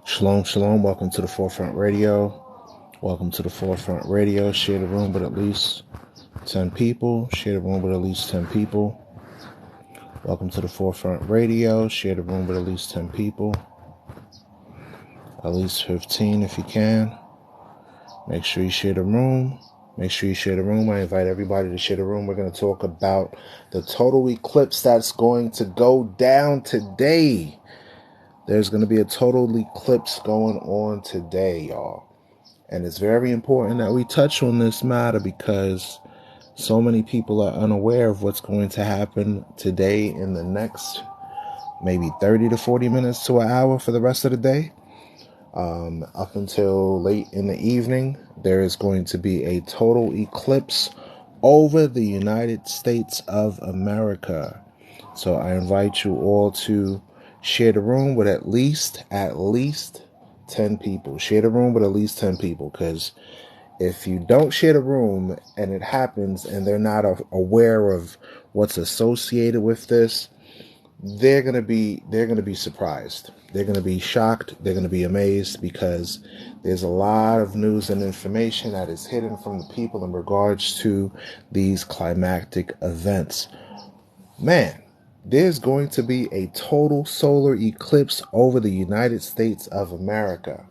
Shalom, shalom. Welcome to the Forefront Radio. Welcome to the Forefront Radio. Share the room with at least 10 people. Share the room with at least 10 people. Welcome to the Forefront Radio. Share the room with at least 10 people. At least 15 if you can. Make sure you share the room. Make sure you share the room. I invite everybody to share the room. We're going to talk about the total eclipse that's going to go down today. There's going to be a total eclipse going on today, y'all. And it's very important that we touch on this matter because so many people are unaware of what's going to happen today in the next maybe 30 to 40 minutes to an hour for the rest of the day. Up until late in the evening, there is going to be a total eclipse over the United States of America. So I invite you all to share the room with at least 10 people. Share the room with at least 10 people, because if you don't share the room and it happens and they're not aware of what's associated with this, they're going to be surprised. They're going to be shocked. They're going to be amazed, because there's a lot of news and information that is hidden from the people in regards to these climactic events. Man, there's going to be a total solar eclipse over the United States of America.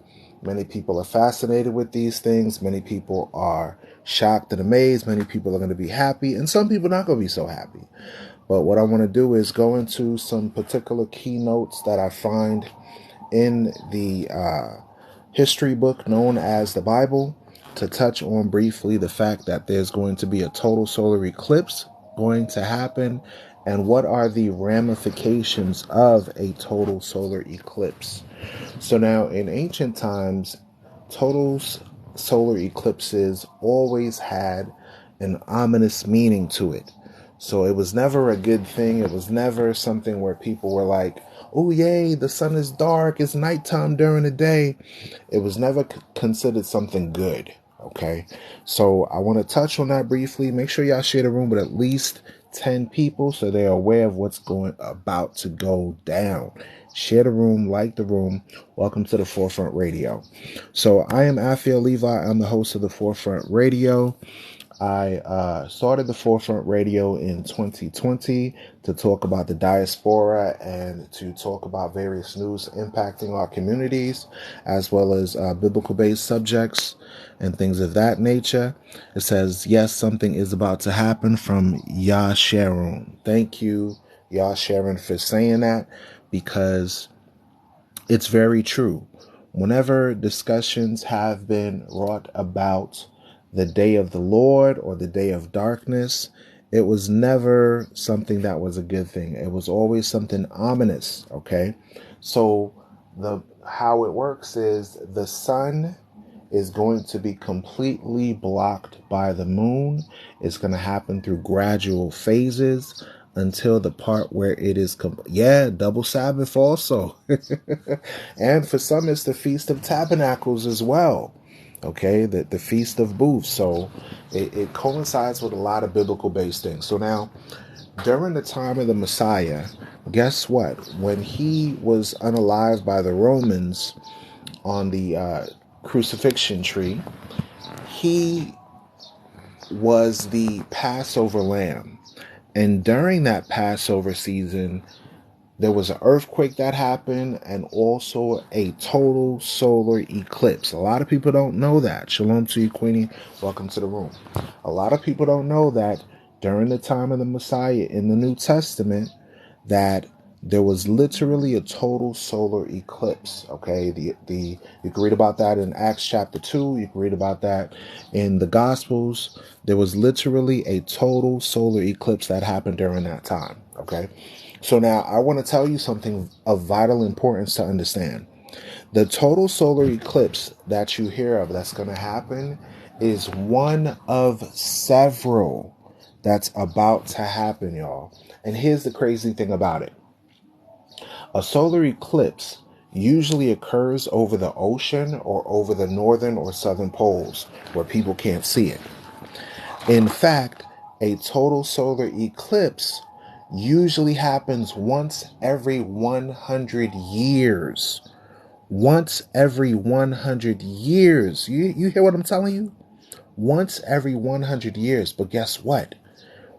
Many people are fascinated with these things. Many people are shocked and amazed. Many people are going to be happy, and some people are not going to be so happy. But what I want to do is go into some particular keynotes that I find in the history book known as the Bible, to touch on briefly the fact that there's going to be a total solar eclipse going to happen, and what are the ramifications of a total solar eclipse. So now, in ancient times, total solar eclipses always had an ominous meaning to it. So it was never a good thing. It was never something where people were like, oh, yay, the sun is dark, it's nighttime during the day. It was never considered something good. Okay, so I want to touch on that briefly. Make sure y'all share the room with at least 10 people so they're aware of what's about to go down. Share the room, like the room. Welcome to the Forefront Radio. So I am Afiel Levi. I'm the host of the Forefront Radio. I started the Forefront Radio in 2020 to talk about the diaspora and to talk about various news impacting our communities, as well as biblical-based subjects and things of that nature. It says, yes, something is about to happen, from Yah Sharon. Thank you, Yah Sharon, for saying that, because it's very true. Whenever discussions have been wrought about the day of the Lord or the day of darkness, it was never something that was a good thing. It was always something ominous. Okay, so how it works is the sun is going to be completely blocked by the moon. It's going to happen through gradual phases until the part where it is double Sabbath also. And for some, it's the Feast of Tabernacles as well. Okay, the Feast of Booths. So it coincides with a lot of biblical-based things. So now, during the time of the Messiah, guess what? When he was unalived by the Romans on the crucifixion tree, he was the Passover lamb. And during that Passover season, there was an earthquake that happened, and also a total solar eclipse. A lot of people don't know that. Shalom to you, Queenie. Welcome to the room. A lot of people don't know that during the time of the Messiah in the New Testament, that there was literally a total solar eclipse. Okay, you can read about that in Acts chapter 2. You can read about that in the Gospels. There was literally a total solar eclipse that happened during that time. Okay. So now I want to tell you something of vital importance to understand. The total solar eclipse that you hear of that's going to happen is one of several that's about to happen, y'all. And here's the crazy thing about it. A solar eclipse usually occurs over the ocean or over the northern or southern poles where people can't see it. In fact, a total solar eclipse usually happens once every 100 years. Once every 100 years. You hear what I'm telling you? Once every 100 years. But guess what?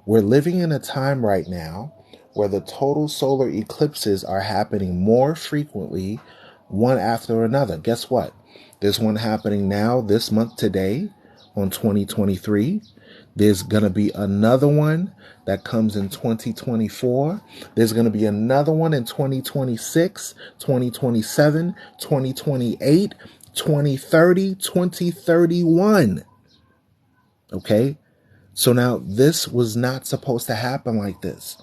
We're living in a time right now where the total solar eclipses are happening more frequently, one after another. Guess what? There's one happening now this month today on 2023. There's going to be another one that comes in 2024. There's going to be another one in 2026, 2027, 2028, 2030, 2031. Okay? So now this was not supposed to happen like this.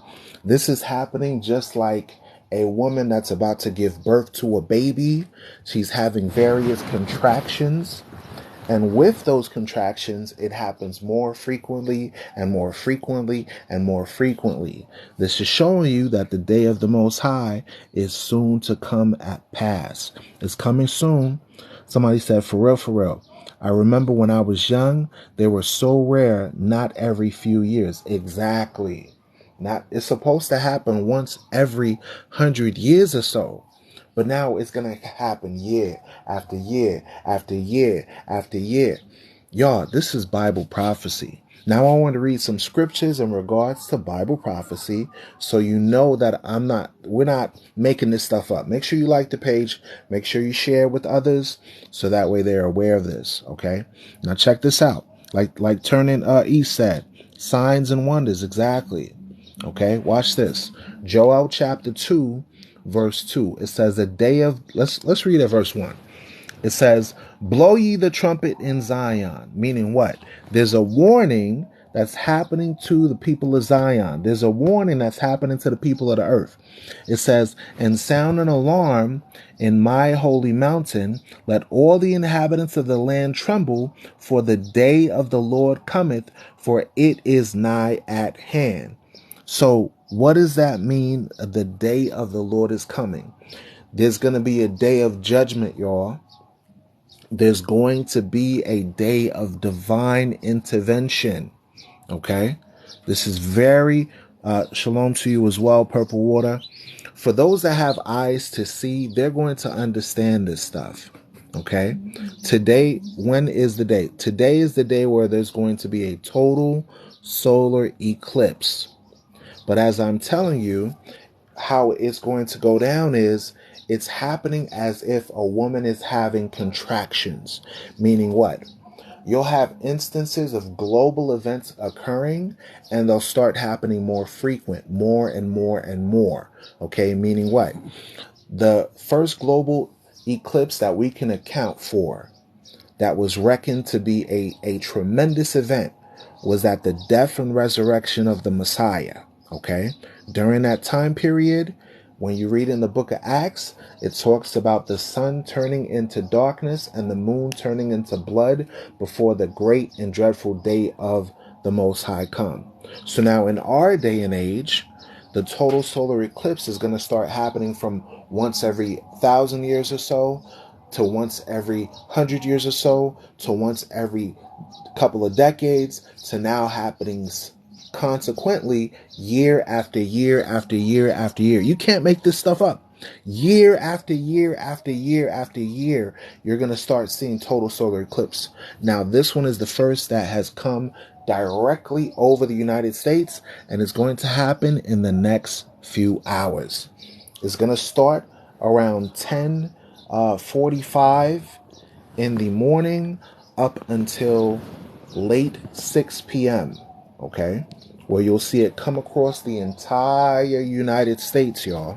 This is happening just like a woman that's about to give birth to a baby. She's having various contractions. And with those contractions, it happens more frequently and more frequently and more frequently. This is showing you that the day of the Most High is soon to come at pass. It's coming soon. Somebody said, for real, for real. I remember when I was young, they were so rare, not every few years. Exactly. It's supposed to happen once every 100 years or so. But now it's going to happen year after year after year after year. Y'all, this is Bible prophecy. Now I want to read some scriptures in regards to Bible prophecy so you know that we're not making this stuff up. Make sure you like the page. Make sure you share with others so that way they're aware of this, okay? Now check this out. Like Turning East said, signs and wonders, exactly. Okay, watch this. Joel chapter 2. Verse 2, it says the day of, let's read at verse 1. It says, blow ye the trumpet in Zion, meaning what? There's a warning that's happening to the people of Zion. There's a warning that's happening to the people of the earth. It says, and sound an alarm in my holy mountain. Let all the inhabitants of the land tremble, for the day of the Lord cometh, for it is nigh at hand. So what does that mean? The day of the Lord is coming. There's going to be a day of judgment, y'all. There's going to be a day of divine intervention. Okay? This is very shalom to you as well, Purple Water. For those that have eyes to see, they're going to understand this stuff. Okay? Today, when is the day? Today is the day where there's going to be a total solar eclipse. But as I'm telling you, how it's going to go down is it's happening as if a woman is having contractions. Meaning what? You'll have instances of global events occurring and they'll start happening more frequent, more and more and more. Okay, meaning what? The first global eclipse that we can account for that was reckoned to be a tremendous event was at the death and resurrection of the Messiah. Okay, during that time period, when you read in the book of Acts, it talks about the sun turning into darkness and the moon turning into blood before the great and dreadful day of the Most High come. So now in our day and age, the total solar eclipse is going to start happening from once every 1,000 years or so to once every 100 years or so to once every couple of decades to now happening consequently year after year after year after year. You can't make this stuff up. Year after year after year after year, you're going to start seeing total solar eclipse. Now, this one is the first that has come directly over the United States, and it's going to happen in the next few hours. It's going to start around 10:45 in the morning up until late 6 p.m. Okay, where you'll see it come across the entire United States, y'all.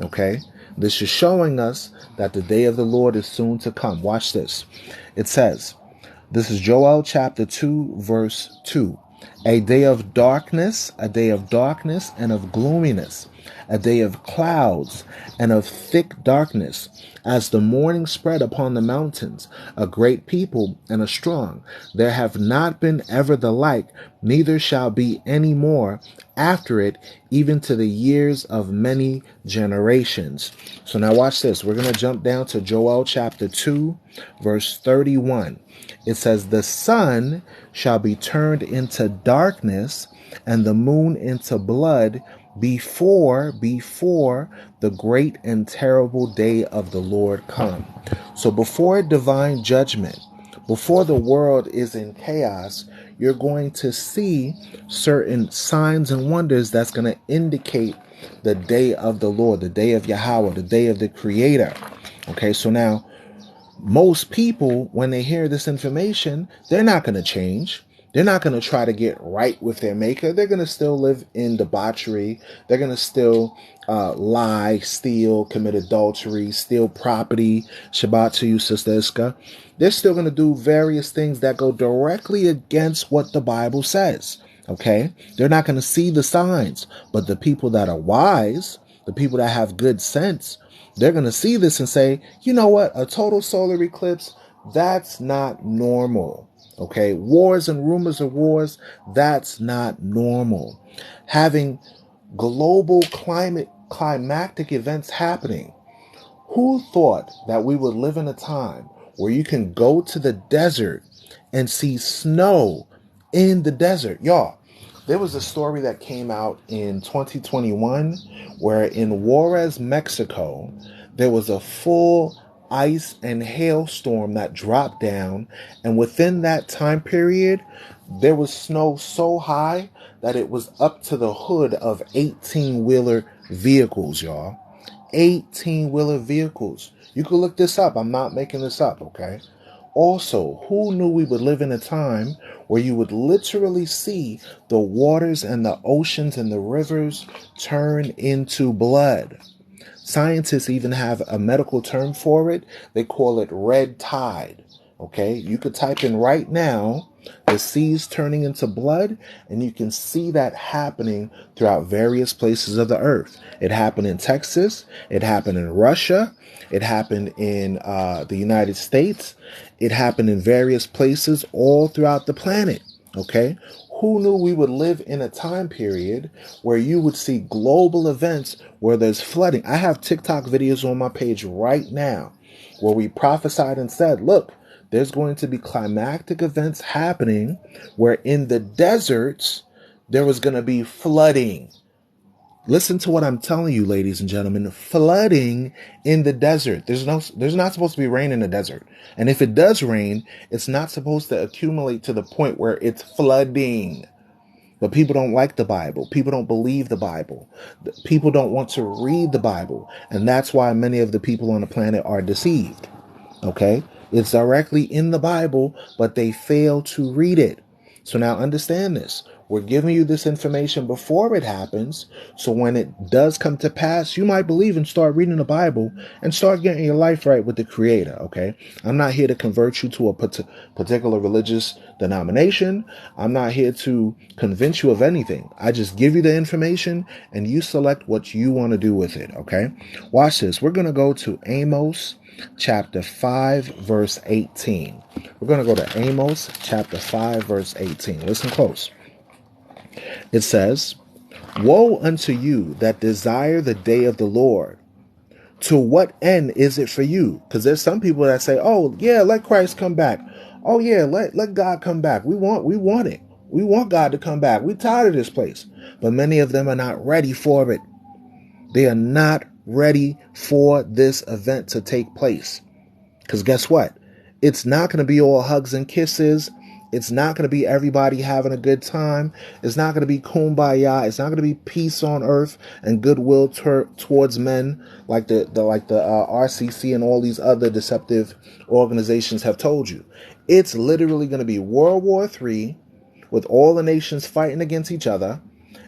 Okay, this is showing us that the day of the Lord is soon to come. Watch this. It says, this is Joel chapter 2, verse 2. A day of darkness and of gloominess, a day of clouds and of thick darkness, as the morning spread upon the mountains, a great people and a strong. There have not been ever the like, neither shall be any more after it, even to the years of many generations. So now watch this. We're going to jump down to Joel chapter 2, verse 31. It says, the sun shall be turned into darkness and the moon into blood before the great and terrible day of the Lord come. So before divine judgment, before the world is in chaos, you're going to see certain signs and wonders that's going to indicate the day of the Lord, the day of Yahweh, the day of the Creator. Okay, so now most people, when they hear this information, they're not going to change. They're not going to try to get right with their maker. They're going to still live in debauchery. They're going to still lie, steal, commit adultery, steal property. Shabbat to you, Sister Iska. They're still going to do various things that go directly against what the Bible says. Okay? They're not going to see the signs. But the people that are wise, the people that have good sense, they're going to see this and say, you know what? A total solar eclipse, that's not normal. Okay? Wars and rumors of wars, that's not normal. Having global climactic events happening. Who thought that we would live in a time where you can go to the desert and see snow in the desert? Y'all, there was a story that came out in 2021 where in Juarez, Mexico, there was a full ice and hailstorm that dropped down. And within that time period, there was snow so high that it was up to the hood of 18-wheeler vehicles, y'all. 18-wheeler vehicles. You can look this up. I'm not making this up, okay? Also, who knew we would live in a time where you would literally see the waters and the oceans and the rivers turn into blood? Scientists even have a medical term for it. They call it red tide. Okay, you could type in right now, the seas turning into blood, and you can see that happening throughout various places of the earth. It happened in Texas. It happened in Russia. It happened in the United States. It happened in various places all throughout the planet. Okay, who knew we would live in a time period where you would see global events where there's flooding? I have TikTok videos on my page right now where we prophesied and said, look, there's going to be climactic events happening where in the deserts, there was going to be flooding. Listen to what I'm telling you, ladies and gentlemen. Flooding in the desert. There's not supposed to be rain in the desert. And if it does rain, it's not supposed to accumulate to the point where it's flooding. But people don't like the Bible. People don't believe the Bible. People don't want to read the Bible. And that's why many of the people on the planet are deceived. Okay? It's directly in the Bible, but they fail to read it. So now understand this. We're giving you this information before it happens. So when it does come to pass, you might believe and start reading the Bible and start getting your life right with the Creator. Okay? I'm not here to convert you to a particular religious denomination. I'm not here to convince you of anything. I just give you the information and you select what you want to do with it. Okay? Watch this. We're going to go to Amos chapter 5, verse 18. We're going to go to Amos chapter 5, verse 18. Listen close. It says, woe unto you that desire the day of the Lord. To what end is it for you? Because there's some people that say, oh, yeah, let Christ come back. Oh, yeah, let God come back. We want it. We want God to come back. We're tired of this place. But many of them are not ready for it. They are not ready for this event to take place. Because guess what? It's not going to be all hugs and kisses. It's not going to be everybody having a good time. It's not going to be kumbaya. It's not going to be peace on earth and goodwill towards men like the RCC and all these other deceptive organizations have told you. It's literally going to be World War III with all the nations fighting against each other.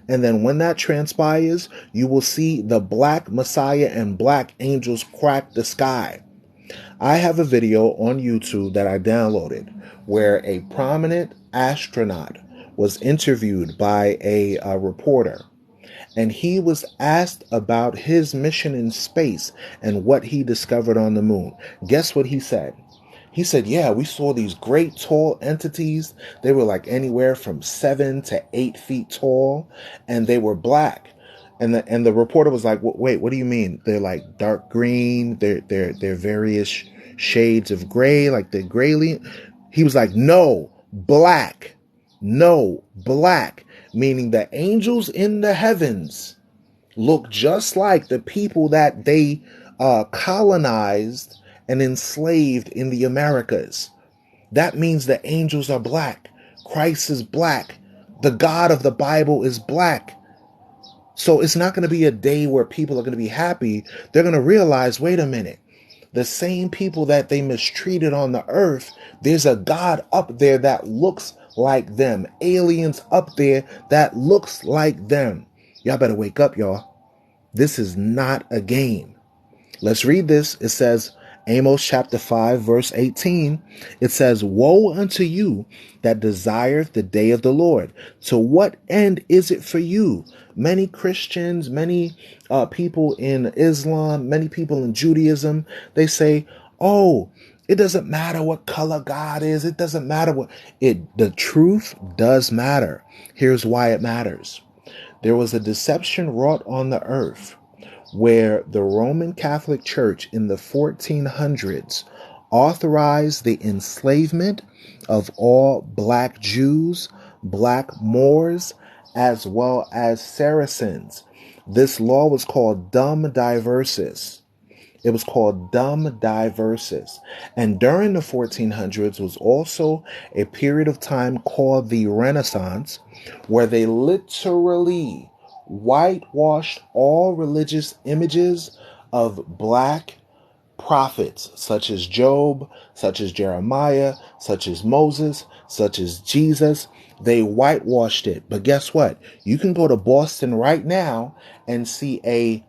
And then when that transpires, you will see the black Messiah and black angels crack the sky. I have a video on YouTube that I downloaded where a prominent astronaut was interviewed by a reporter. And he was asked about his mission in space and what he discovered on the moon. Guess what he said? He said, yeah, we saw these great tall entities. They were like anywhere from 7 to 8 feet tall, and they were black. And the reporter was like, wait, what do you mean? They're like dark green. They're various shades of gray, like the gray. He was like, no, black. No, black. Meaning the angels in the heavens look just like the people that they colonized and enslaved in the Americas. That means the angels are black. Christ is black. The God of the Bible is black. So it's not going to be a day where people are going to be happy. They're going to realize, wait a minute, the same people that they mistreated on the earth, there's a God up there that looks like them. Aliens up there that looks like them. Y'all better wake up, y'all. This is not a game. Let's read this. It says, Amos chapter 5, verse 18. It says, woe unto you that desireth the day of the Lord. To what end is it for you? Many Christians, many people in Islam, many people in Judaism, they say, oh, it doesn't matter what color God is. It doesn't matter what the truth does matter. Here's why it matters. There was a deception wrought on the earth where the Roman Catholic Church in the 1400s authorized the enslavement of all black Jews, black Moors, as well as Saracens. This law was called Dum Diversis. It was called Dum Diversis. And during the 1400s was also a period of time called the Renaissance, where they literally whitewashed all religious images of black prophets, such as Job, such as Jeremiah, such as Moses, such as Jesus. They whitewashed it. But guess what? You can go to Boston right now and see a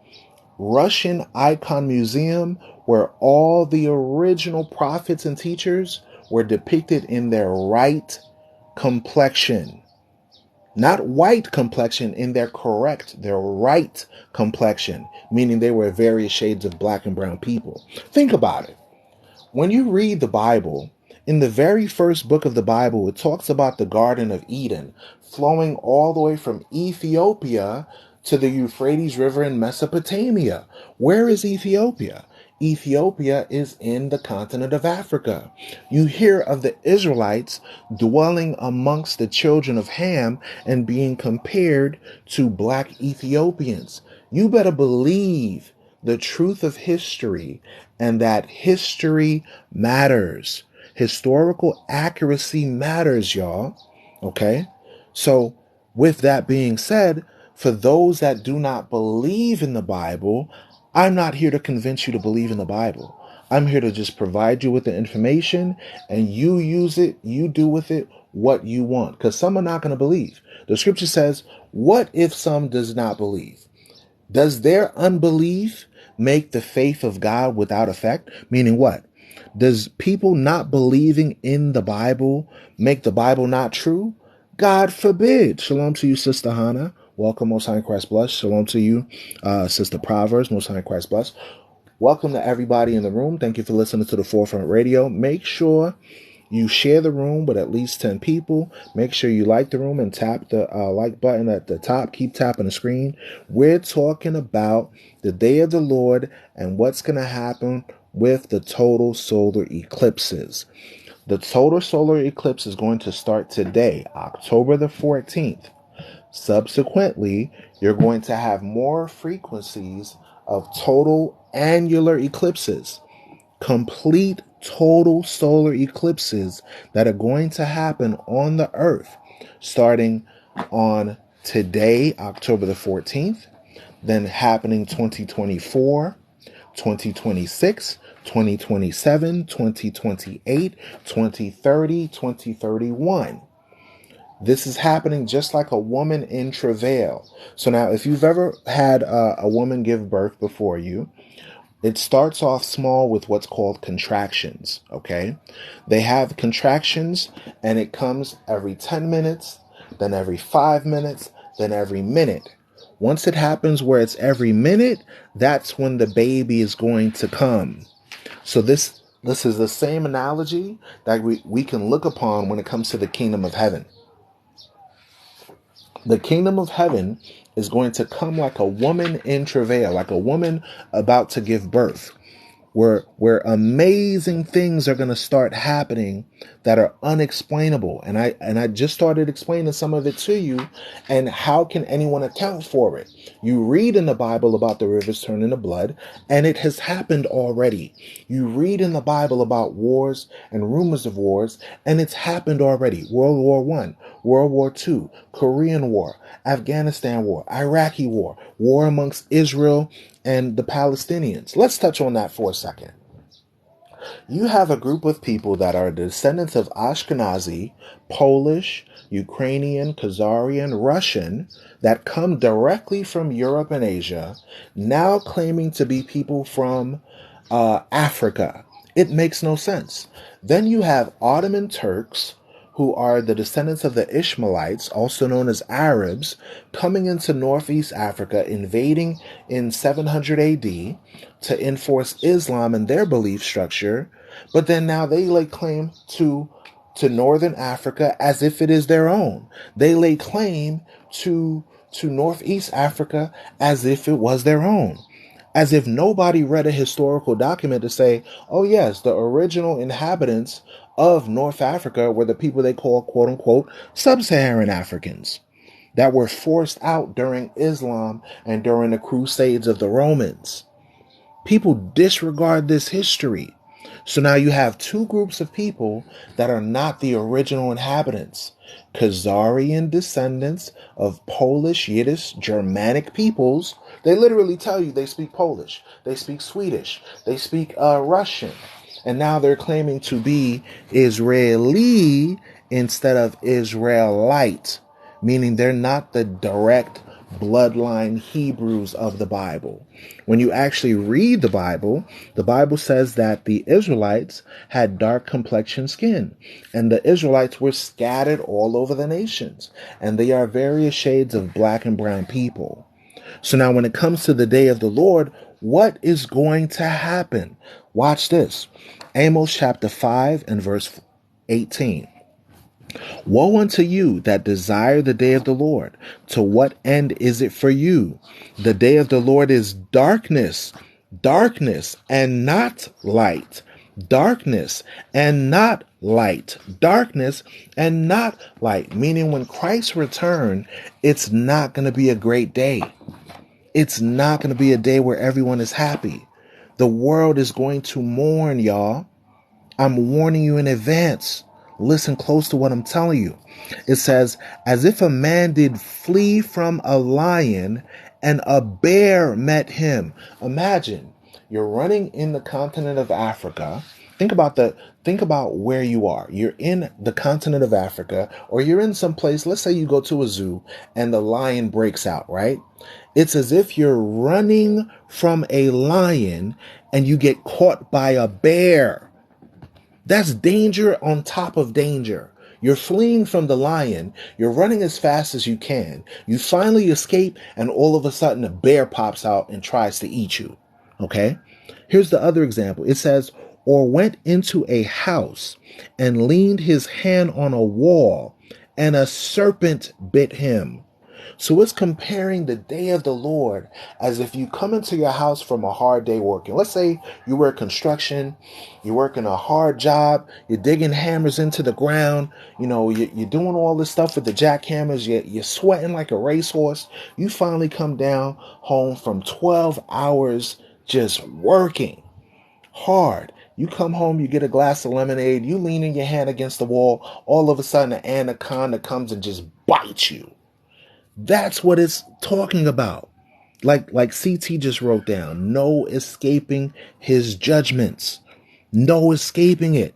Russian icon museum where all the original prophets and teachers were depicted in their right complexion. Not white complexion, in their right complexion, meaning they were various shades of black and brown people. Think about it. When you read the Bible, in the very first book of the Bible, it talks about the Garden of Eden flowing all the way from Ethiopia to the Euphrates River in Mesopotamia. Where is Ethiopia? Ethiopia is in the continent of Africa. You hear of the Israelites dwelling amongst the children of Ham and being compared to black Ethiopians. You better believe the truth of history and that history matters. Historical accuracy matters, y'all. Okay? So, with that being said, for those that do not believe in the Bible, I'm not here to convince you to believe in the Bible. I'm here to just provide you with the information and you use it, you do with it what you want. Because some are not going to believe. The scripture says, what if some does not believe? Does their unbelief make the faith of God without effect? Meaning what? Does people not believing in the Bible make the Bible not true? God forbid. Shalom to you, Sister Hannah. Welcome, Most High in Christ bless. Shalom to you, Sister Proverbs, Most High in Christ bless. Welcome to everybody in the room. Thank you for listening to the Forefront Radio. Make sure you share the room with at least 10 people. Make sure you like the room and tap the like button at the top. Keep tapping the screen. We're talking about the day of the Lord and what's going to happen with the total solar eclipses. The total solar eclipse is going to start today, October the 14th. Subsequently, you're going to have more frequencies of total annular eclipses, complete total solar eclipses that are going to happen on the earth starting on today, October the 14th, then happening 2024, 2026, 2027, 2028, 2030, 2031. This is happening just like a woman in travail. So now, if you've ever had a woman give birth before you, it starts off small with what's called contractions, okay? They have contractions, and it comes every 10 minutes, then every 5 minutes, then every minute. Once it happens where it's every minute, that's when the baby is going to come. So this is the same analogy that we can look upon when it comes to the kingdom of heaven. The kingdom of heaven is going to come like a woman in travail, like a woman about to give birth. where amazing things are going to start happening that are unexplainable. And I just started explaining some of it to you. And how can anyone account for it? You read in the Bible about the rivers turning to blood, and it has happened already. You read in the Bible about wars and rumors of wars, and it's happened already. World War I, World War II, Korean War, Afghanistan War, Iraqi War, war amongst Israel and the Palestinians. Let's touch on that for a second. You have a group of people that are descendants of Ashkenazi, Polish, Ukrainian, Khazarian, Russian, that come directly from Europe and Asia, now claiming to be people from Africa. It makes no sense. Then you have Ottoman Turks, who are the descendants of the Ishmaelites, also known as Arabs, coming into Northeast Africa, invading in 700 AD to enforce Islam and their belief structure. But then now they lay claim to Northern Africa as if it is their own. They lay claim to Northeast Africa as if it was their own. As if nobody read a historical document to say, oh yes, the original inhabitants of North Africa were the people they call, quote unquote, sub-Saharan Africans that were forced out during Islam and during the Crusades of the Romans. People disregard this history. So now you have two groups of people that are not the original inhabitants. Khazarian descendants of Polish, Yiddish, Germanic peoples. They literally tell you they speak Polish, they speak Swedish, they speak Russian. And now they're claiming to be Israeli instead of Israelite, meaning they're not the direct bloodline Hebrews of the Bible. When you actually read the Bible says that the Israelites had dark complexion skin, and the Israelites were scattered all over the nations, and they are various shades of black and brown people. So now when it comes to the day of the Lord, what is going to happen? Watch this. Amos chapter 5 and verse 18. Woe unto you that desire the day of the Lord. To what end is it for you? The day of the Lord is darkness, darkness and not light. Darkness and not light. Darkness and not light. Meaning when Christ returns, it's not going to be a great day. It's not going to be a day where everyone is happy. The world is going to mourn, y'all. I'm warning you in advance. Listen close to what I'm telling you. It says, as if a man did flee from a lion and a bear met him. Imagine you're running in the continent of Africa. Think about where you are. You're in the continent of Africa, or you're in some place. Let's say you go to a zoo and the lion breaks out, right? It's as if you're running from a lion and you get caught by a bear. That's danger on top of danger. You're fleeing from the lion. You're running as fast as you can. You finally escape, and all of a sudden a bear pops out and tries to eat you. Okay? Here's the other example. It says, or went into a house and leaned his hand on a wall, and a serpent bit him. So it's comparing the day of the Lord as if you come into your house from a hard day working. Let's say you work construction, you're working a hard job, you're digging hammers into the ground, you're doing all this stuff with the jackhammers, you're sweating like a racehorse. You finally come down home from 12 hours just working hard. You come home, you get a glass of lemonade, you lean in your hand against the wall, all of a sudden an anaconda comes and just bites you. That's what it's talking about. Like CT just wrote down, no escaping his judgments. No escaping it.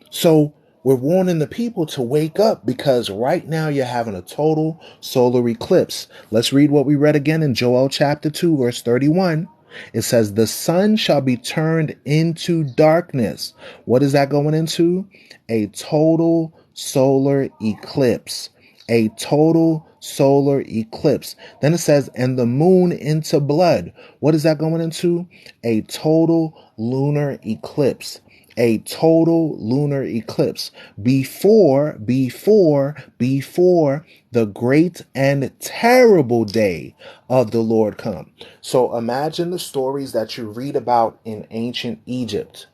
So we're warning the people to wake up, because right now you're having a total solar eclipse. Let's read what we read again in Joel chapter 2, verse 31. It says, the sun shall be turned into darkness. What is that going into? A total solar eclipse. A total solar eclipse. Then it says, and the moon into blood. What is that going into? A total lunar eclipse. a total lunar eclipse before the great and terrible day of the Lord come. So imagine the stories that you read about in ancient Egypt,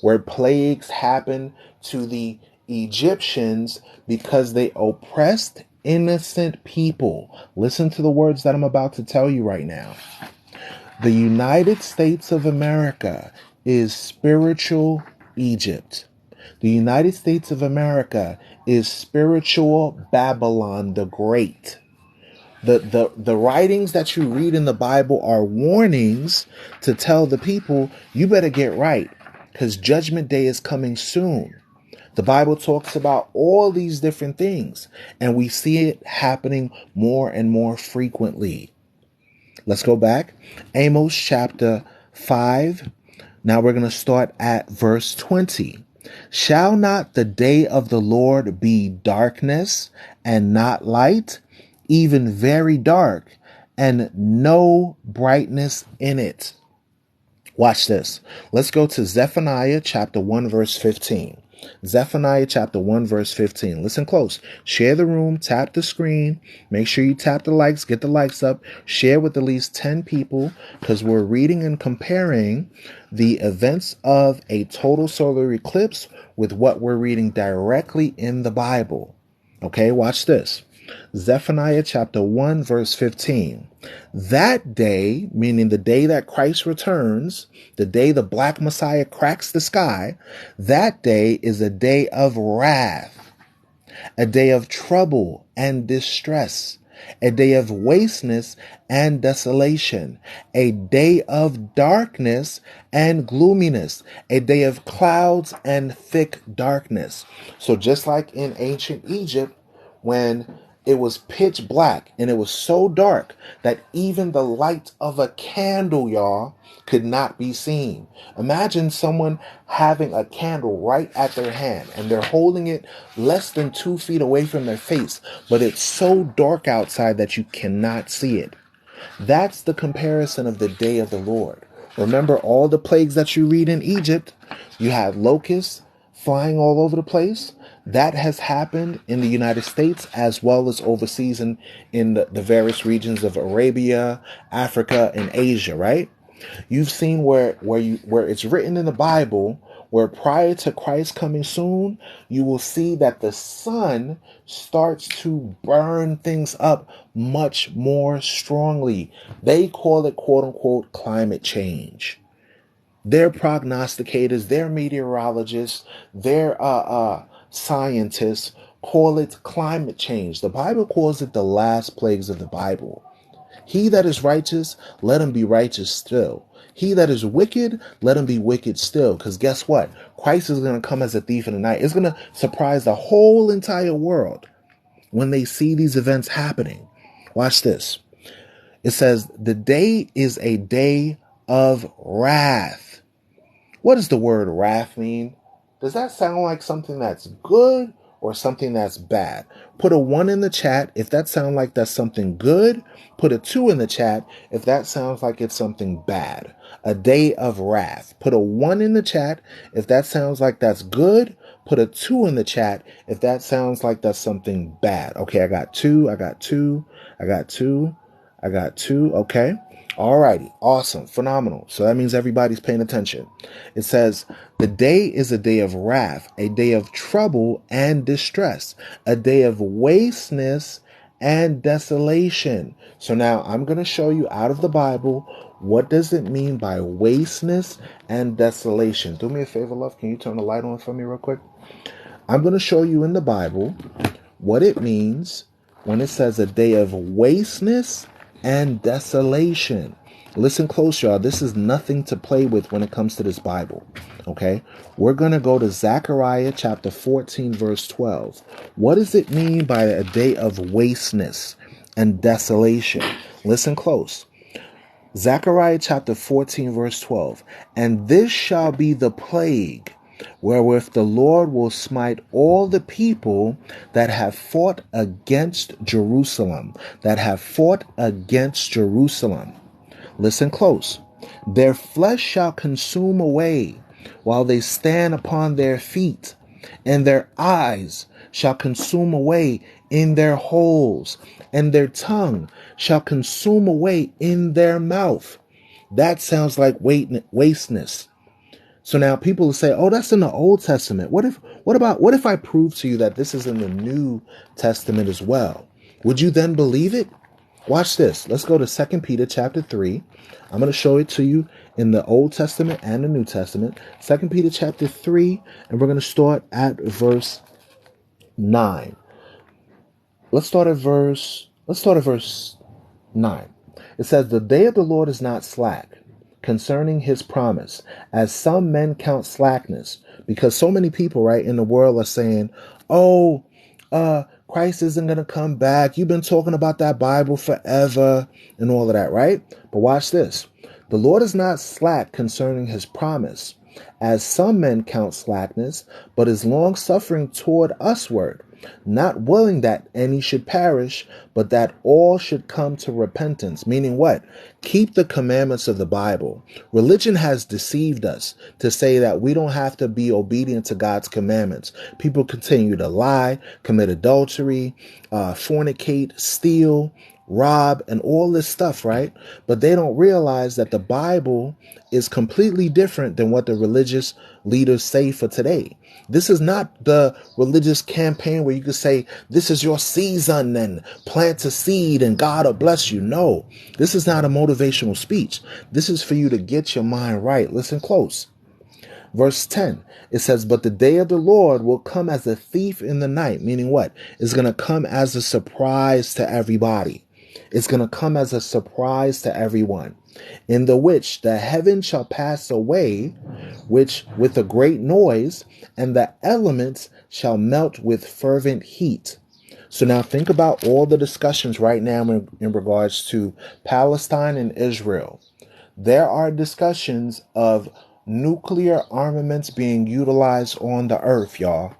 where plagues happened to the Egyptians because they oppressed innocent people. Listen to the words that I'm about to tell you right now. The United States of America is spiritual Egypt. The United States of America is spiritual Babylon the Great. The writings that you read in the Bible are warnings to tell the people, you better get right, because Judgment Day is coming soon. The Bible talks about all these different things, and we see it happening more and more frequently. Let's go back. Amos chapter 5. Now we're going to start at verse 20. Shall not the day of the Lord be darkness and not light, even very dark, and no brightness in it? Watch this. Let's go to Zephaniah chapter 1 verse 15. Zephaniah chapter 1 verse 15. Listen close. Share the room, tap the screen. Make sure you tap the likes, get the likes up. Share with at least 10 people, because we're reading and comparing the events of a total solar eclipse with what we're reading directly in the Bible. Okay, watch this. Zephaniah chapter 1 verse 15. That day, meaning the day that Christ returns, the day the Black Messiah cracks the sky, that day is a day of wrath, a day of trouble and distress, a day of wasteness and desolation, a day of darkness and gloominess, a day of clouds and thick darkness. So just like in ancient Egypt, when it was pitch black and it was so dark that even the light of a candle, y'all, could not be seen. Imagine someone having a candle right at their hand and they're holding it less than 2 feet away from their face, but it's so dark outside that you cannot see it. That's the comparison of the day of the Lord. Remember all the plagues that you read in Egypt? You had locusts flying all over the place. That has happened in the United States as well as overseas in the various regions of Arabia, Africa, and Asia, right? You've seen where it's written in the Bible, where prior to Christ coming soon, you will see that the sun starts to burn things up much more strongly. They call it, quote unquote, climate change. They're prognosticators, they're meteorologists, they're scientists call it climate change. The Bible calls it the last plagues of the Bible. He that is righteous, let him be righteous still. He that is wicked, let him be wicked still. Because guess what? Christ is going to come as a thief in the night. It's going to surprise the whole entire world when they see these events happening. Watch this. It says, the day is a day of wrath. What does the word wrath mean? Does that sound like something that's good or something that's bad? Put a 1 in the chat if that sounds like that's something good. Put a 2 in the chat if that sounds like it's something bad. A day of wrath. Put a 1 in the chat if that sounds like that's good. Put a 2 in the chat if that sounds like that's something bad. Okay, I got 2. Okay. Alrighty, awesome, phenomenal. So that means everybody's paying attention. It says, the day is a day of wrath, a day of trouble and distress, a day of wasteness and desolation. So now I'm going to show you out of the Bible, what does it mean by wasteness and desolation? Do me a favor, love. Can you turn the light on for me real quick? I'm going to show you in the Bible what it means when it says a day of wasteness and desolation. Listen close, y'all. This is nothing to play with when it comes to this Bible. Okay? We're going to go to Zechariah chapter 14, verse 12. What does it mean by a day of wasteness and desolation? Listen close. Zechariah chapter 14, verse 12. And this shall be the plague wherewith the Lord will smite all the people that have fought against Jerusalem, Listen close. Their flesh shall consume away, while they stand upon their feet, and their eyes shall consume away in their holes, and their tongue shall consume away in their mouth. That sounds like wasteness. So now people will say, oh, that's in the Old Testament. What if I prove to you that this is in the New Testament as well? Would you then believe it? Watch this. Let's go to 2 Peter chapter 3. I'm going to show it to you in the Old Testament and the New Testament. 2 Peter chapter 3, and we're going to start at verse 9. Let's start at verse 9. It says, the day of the Lord is not slack concerning his promise, as some men count slackness, because so many people, right, in the world are saying, oh, Christ isn't going to come back. You've been talking about that Bible forever and all of that, right? But watch this. The Lord is not slack concerning his promise, as some men count slackness, but is long suffering toward usward, not willing that any should perish, but that all should come to repentance. Meaning what? Keep the commandments of the Bible. Religion has deceived us to say that we don't have to be obedient to God's commandments. People continue to lie, commit adultery, fornicate, steal, rob, and all this stuff, right? But they don't realize that the Bible is completely different than what the religious leaders say for today. This is not the religious campaign where you could say, this is your season and plant a seed and God will bless you. No, this is not a motivational speech. This is for you to get your mind right. Listen close. Verse 10, it says, but the day of the Lord will come as a thief in the night. Meaning what? It's going to come as a surprise to everybody. It's going to come as a surprise to everyone, in the which the heaven shall pass away, which with a great noise, and the elements shall melt with fervent heat. So now think about all the discussions right now in regards to Palestine and Israel. There are discussions of nuclear armaments being utilized on the earth, y'all.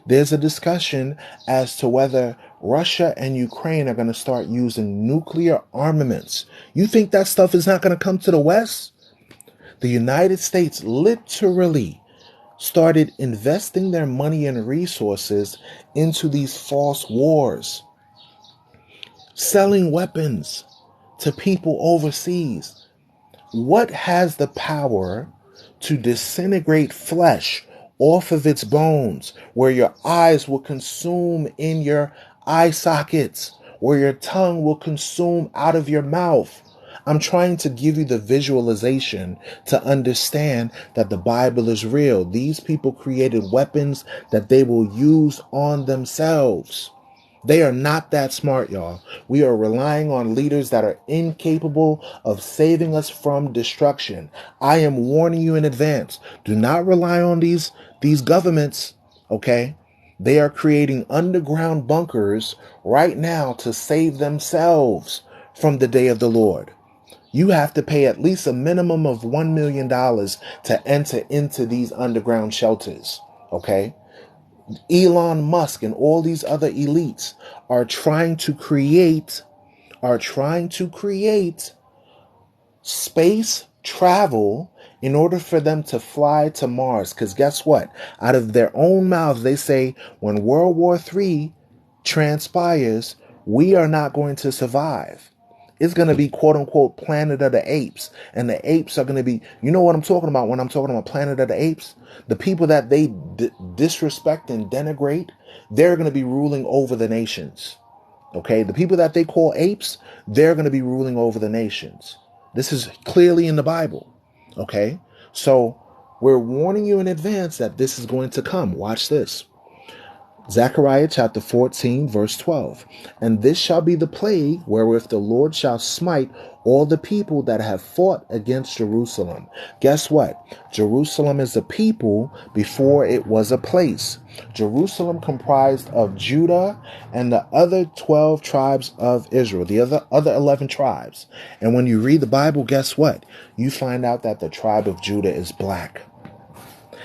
There's a discussion as to whether Russia and Ukraine are going to start using nuclear armaments. You think that stuff is not going to come to the West? The United States literally started investing their money and resources into these false wars, selling weapons to people overseas. What has the power to disintegrate flesh off of its bones, where your eyes will consume in your eye sockets, where your tongue will consume out of your mouth? I'm trying to give you the visualization to understand that the Bible is real. These people created weapons that they will use on themselves. They are not that smart, y'all. We are relying on leaders that are incapable of saving us from destruction. I am warning you in advance. Do not rely on these governments, okay? They are creating underground bunkers right now to save themselves from the day of the Lord. You have to pay at least a minimum of $1 million to enter into these underground shelters, okay? Elon Musk and all these other elites are trying to create space travel in order for them to fly to Mars. Because guess what? Out of their own mouths, they say when World War III transpires, we are not going to survive. It's going to be, quote unquote, Planet of the Apes. And the apes are going to be, you know what I'm talking about when I'm talking about Planet of the Apes? The people that they disrespect and denigrate, they're going to be ruling over the nations. Okay? The people that they call apes, they're going to be ruling over the nations. This is clearly in the Bible. Okay? So we're warning you in advance that this is going to come. Watch this. Zechariah chapter 14, verse 12. And this shall be the plague wherewith the Lord shall smite all the people that have fought against Jerusalem. Guess what? Jerusalem is a people before it was a place. Jerusalem comprised of Judah and the other 12 tribes of Israel, the other 11 tribes. And when you read the Bible, guess what? You find out that the tribe of Judah is black.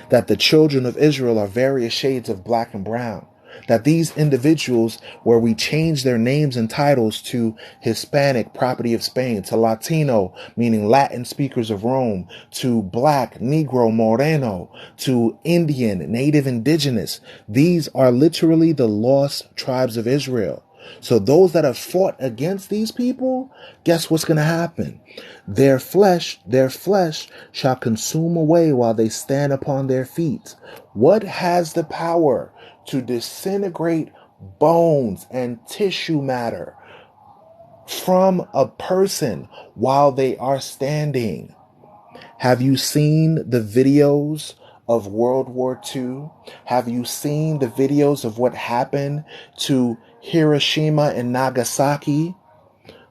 That the children of Israel are various shades of black and brown. that these individuals, where we change their names and titles to Hispanic, property of Spain, to Latino, meaning Latin speakers of Rome, to Black, Negro, Moreno, to Indian, Native Indigenous, these are literally the lost tribes of Israel. So those that have fought against these people, guess what's going to happen? Their flesh shall consume away while they stand upon their feet. What has the power to disintegrate bones and tissue matter from a person while they are standing? Have you seen the videos of World War II? Have you seen the videos of what happened to Hiroshima and Nagasaki?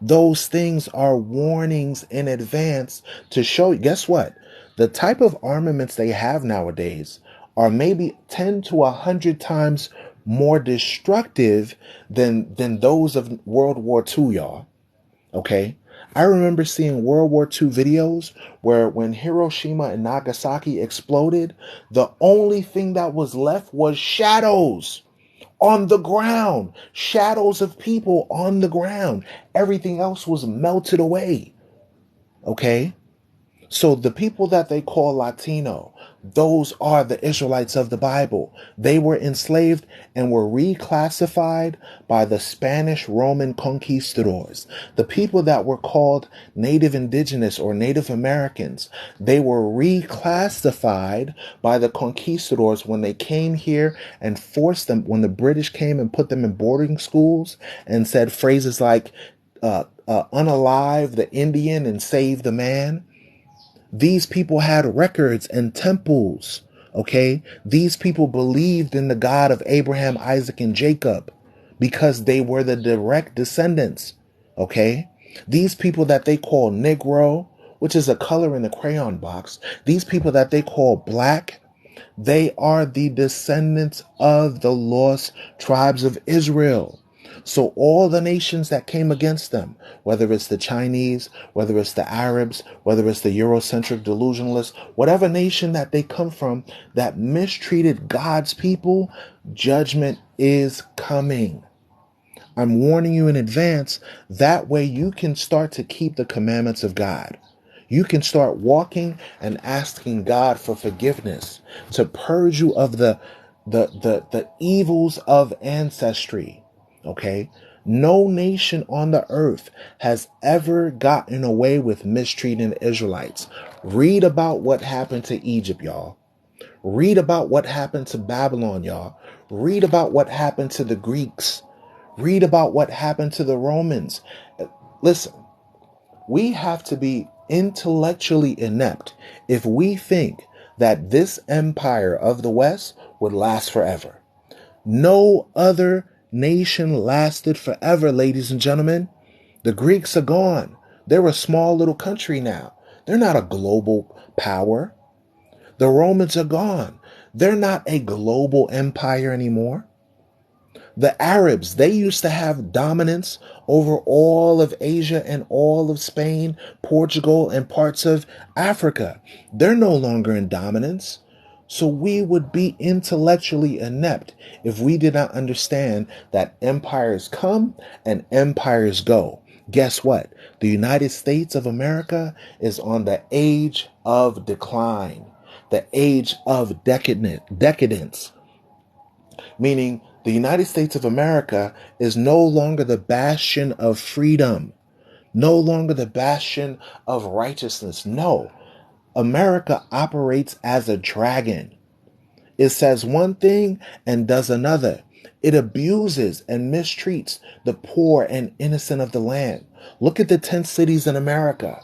Those things are warnings in advance to show you. Guess what? The type of armaments they have nowadays are maybe 10 to 100 times more destructive than those of World War II, y'all. Okay? I remember seeing World War II videos where when Hiroshima and Nagasaki exploded, the only thing that was left was shadows on the ground, shadows of people on the ground. Everything else was melted away. Okay? So the people that they call Latino, those are the Israelites of the Bible. They were enslaved and were reclassified by the Spanish Roman conquistadors. The people that were called Native Indigenous or Native Americans, they were reclassified by the conquistadors when they came here and forced them, when the British came and put them in boarding schools and said phrases like, unalive the Indian and save the man. These people had records and temples, okay? These people believed in the God of Abraham, Isaac, and Jacob because they were the direct descendants, okay? These people that they call Negro, which is a color in the crayon box, these people that they call Black, they are the descendants of the lost tribes of Israel. So all the nations that came against them, whether it's the Chinese, whether it's the Arabs, whether it's the Eurocentric delusionalists, whatever nation that they come from that mistreated God's people, judgment is coming. I'm warning you in advance. That way you can start to keep the commandments of God. You can start walking and asking God for forgiveness to purge you of the evils of ancestry. Okay? No nation on the earth has ever gotten away with mistreating the Israelites. Read about what happened to Egypt, y'all. Read about what happened to Babylon, y'all. Read about what happened to the Greeks. Read about what happened to the Romans. Listen, we have to be intellectually inept if we think that this empire of the West would last forever. No other nation lasted forever, ladies and gentlemen. The Greeks are gone. They're a small little country now. They're not a global power. The Romans are gone. They're not a global empire anymore. The Arabs, they used to have dominance over all of Asia and all of Spain, Portugal, and parts of Africa. They're no longer in dominance. So we would be intellectually inept if we did not understand that empires come and empires go. Guess what? The United States of America is on the age of decline, the age of decadence, meaning the United States of America is no longer the bastion of freedom, no longer the bastion of righteousness. No, America operates as a dragon. It says one thing and does another. It abuses and mistreats the poor and innocent of the land. Look at the 10 cities in America.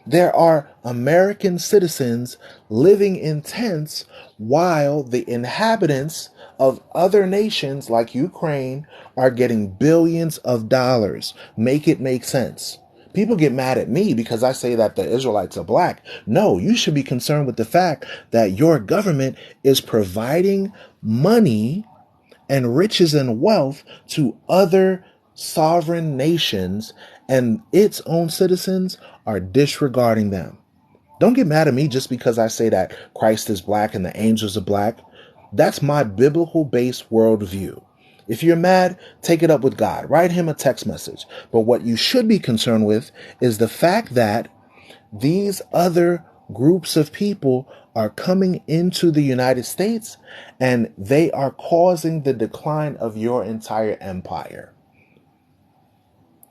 There are American citizens living in tents while the inhabitants of other nations like Ukraine are getting billions of dollars. Make it make sense. People get mad at me because I say that the Israelites are black. No, you should be concerned with the fact that your government is providing money and riches and wealth to other sovereign nations, and its own citizens are disregarding them. Don't get mad at me just because I say that Christ is black and the angels are black. That's my biblical based worldview. If you're mad, take it up with God. Write him a text message. But what you should be concerned with is the fact that these other groups of people are coming into the United States and they are causing the decline of your entire empire.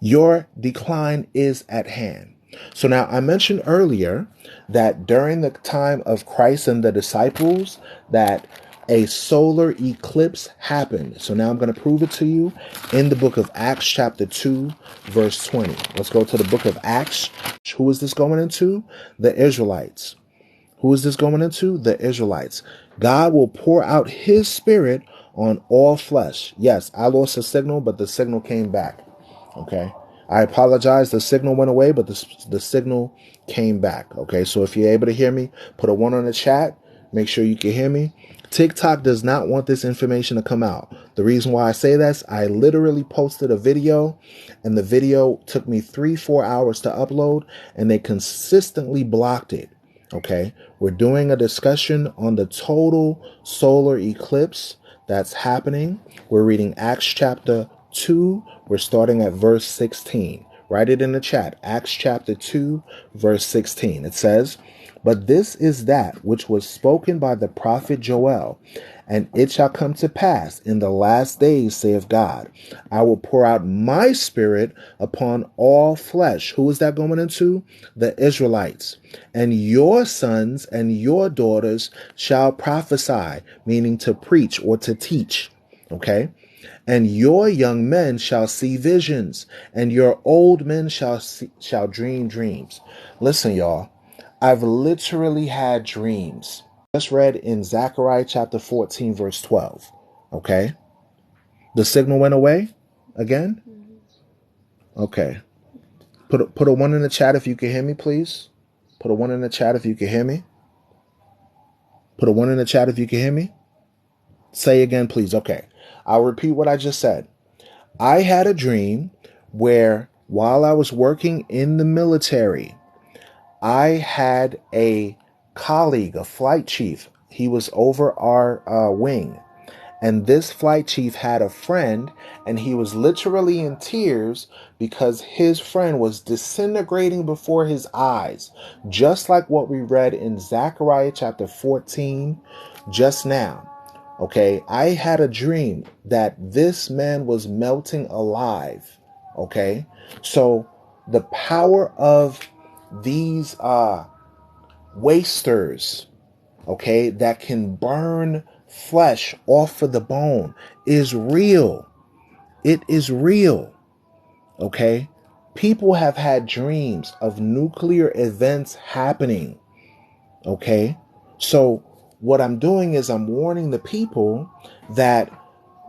Your decline is at hand. So now I mentioned earlier that during the time of Christ and the disciples that a solar eclipse happened. So now I'm going to prove it to you in the book of Acts chapter 2 verse 20. Let's go to the book of Acts. Who is this going into? The Israelites. Who is this going into? The Israelites. God will pour out his spirit on all flesh. Yes, I lost a signal, but the signal came back. Okay. I apologize. The signal went away, but the signal came back. Okay. So if you're able to hear me, put a 1 on the chat. Make sure you can hear me. TikTok does not want this information to come out. The reason why I say this, I literally posted a video and the video took me 3-4 hours to upload and they consistently blocked it. Okay. We're doing a discussion on the total solar eclipse that's happening. We're reading Acts chapter 2. We're starting at verse 16. Write it in the chat. Acts chapter 2, verse 16. It says, "But this is that which was spoken by the prophet Joel. And it shall come to pass in the last days, saith God, I will pour out my spirit upon all flesh." Who is that going into? The Israelites. "And your sons and your daughters shall prophesy," meaning to preach or to teach. Okay. "And your young men shall see visions, and your old men shall dream dreams." Listen, y'all, I've literally had dreams. Just read in Zechariah chapter 14, verse 12. Okay. The signal went away again. Okay. Put a 1 in the chat if you can hear me, please. Put a 1 in the chat if you can hear me. Put a 1 in the chat if you can hear me. Say again, please. Okay. I'll repeat what I just said. I had a dream where while I was working in the military, I had a colleague, a flight chief. He was over our wing. And this flight chief had a friend, and he was literally in tears because his friend was disintegrating before his eyes, just like what we read in Zechariah chapter 14 just now. Okay, I had a dream that this man was melting alive. Okay, so the power of these wasters, okay, that can burn flesh off of the bone is real. It is real. Okay, people have had dreams of nuclear events happening. Okay, so what I'm doing is I'm warning the people that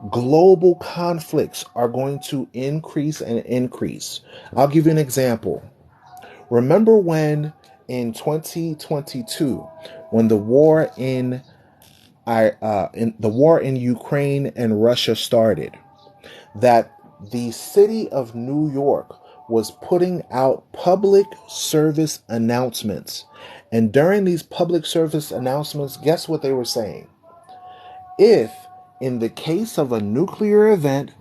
global conflicts are going to increase and increase. I'll give you an example. Remember when in 2022, when the war in Ukraine and Russia started, that the city of New York was putting out public service announcements. And during these public service announcements, guess what they were saying? If, in the case of a nuclear event,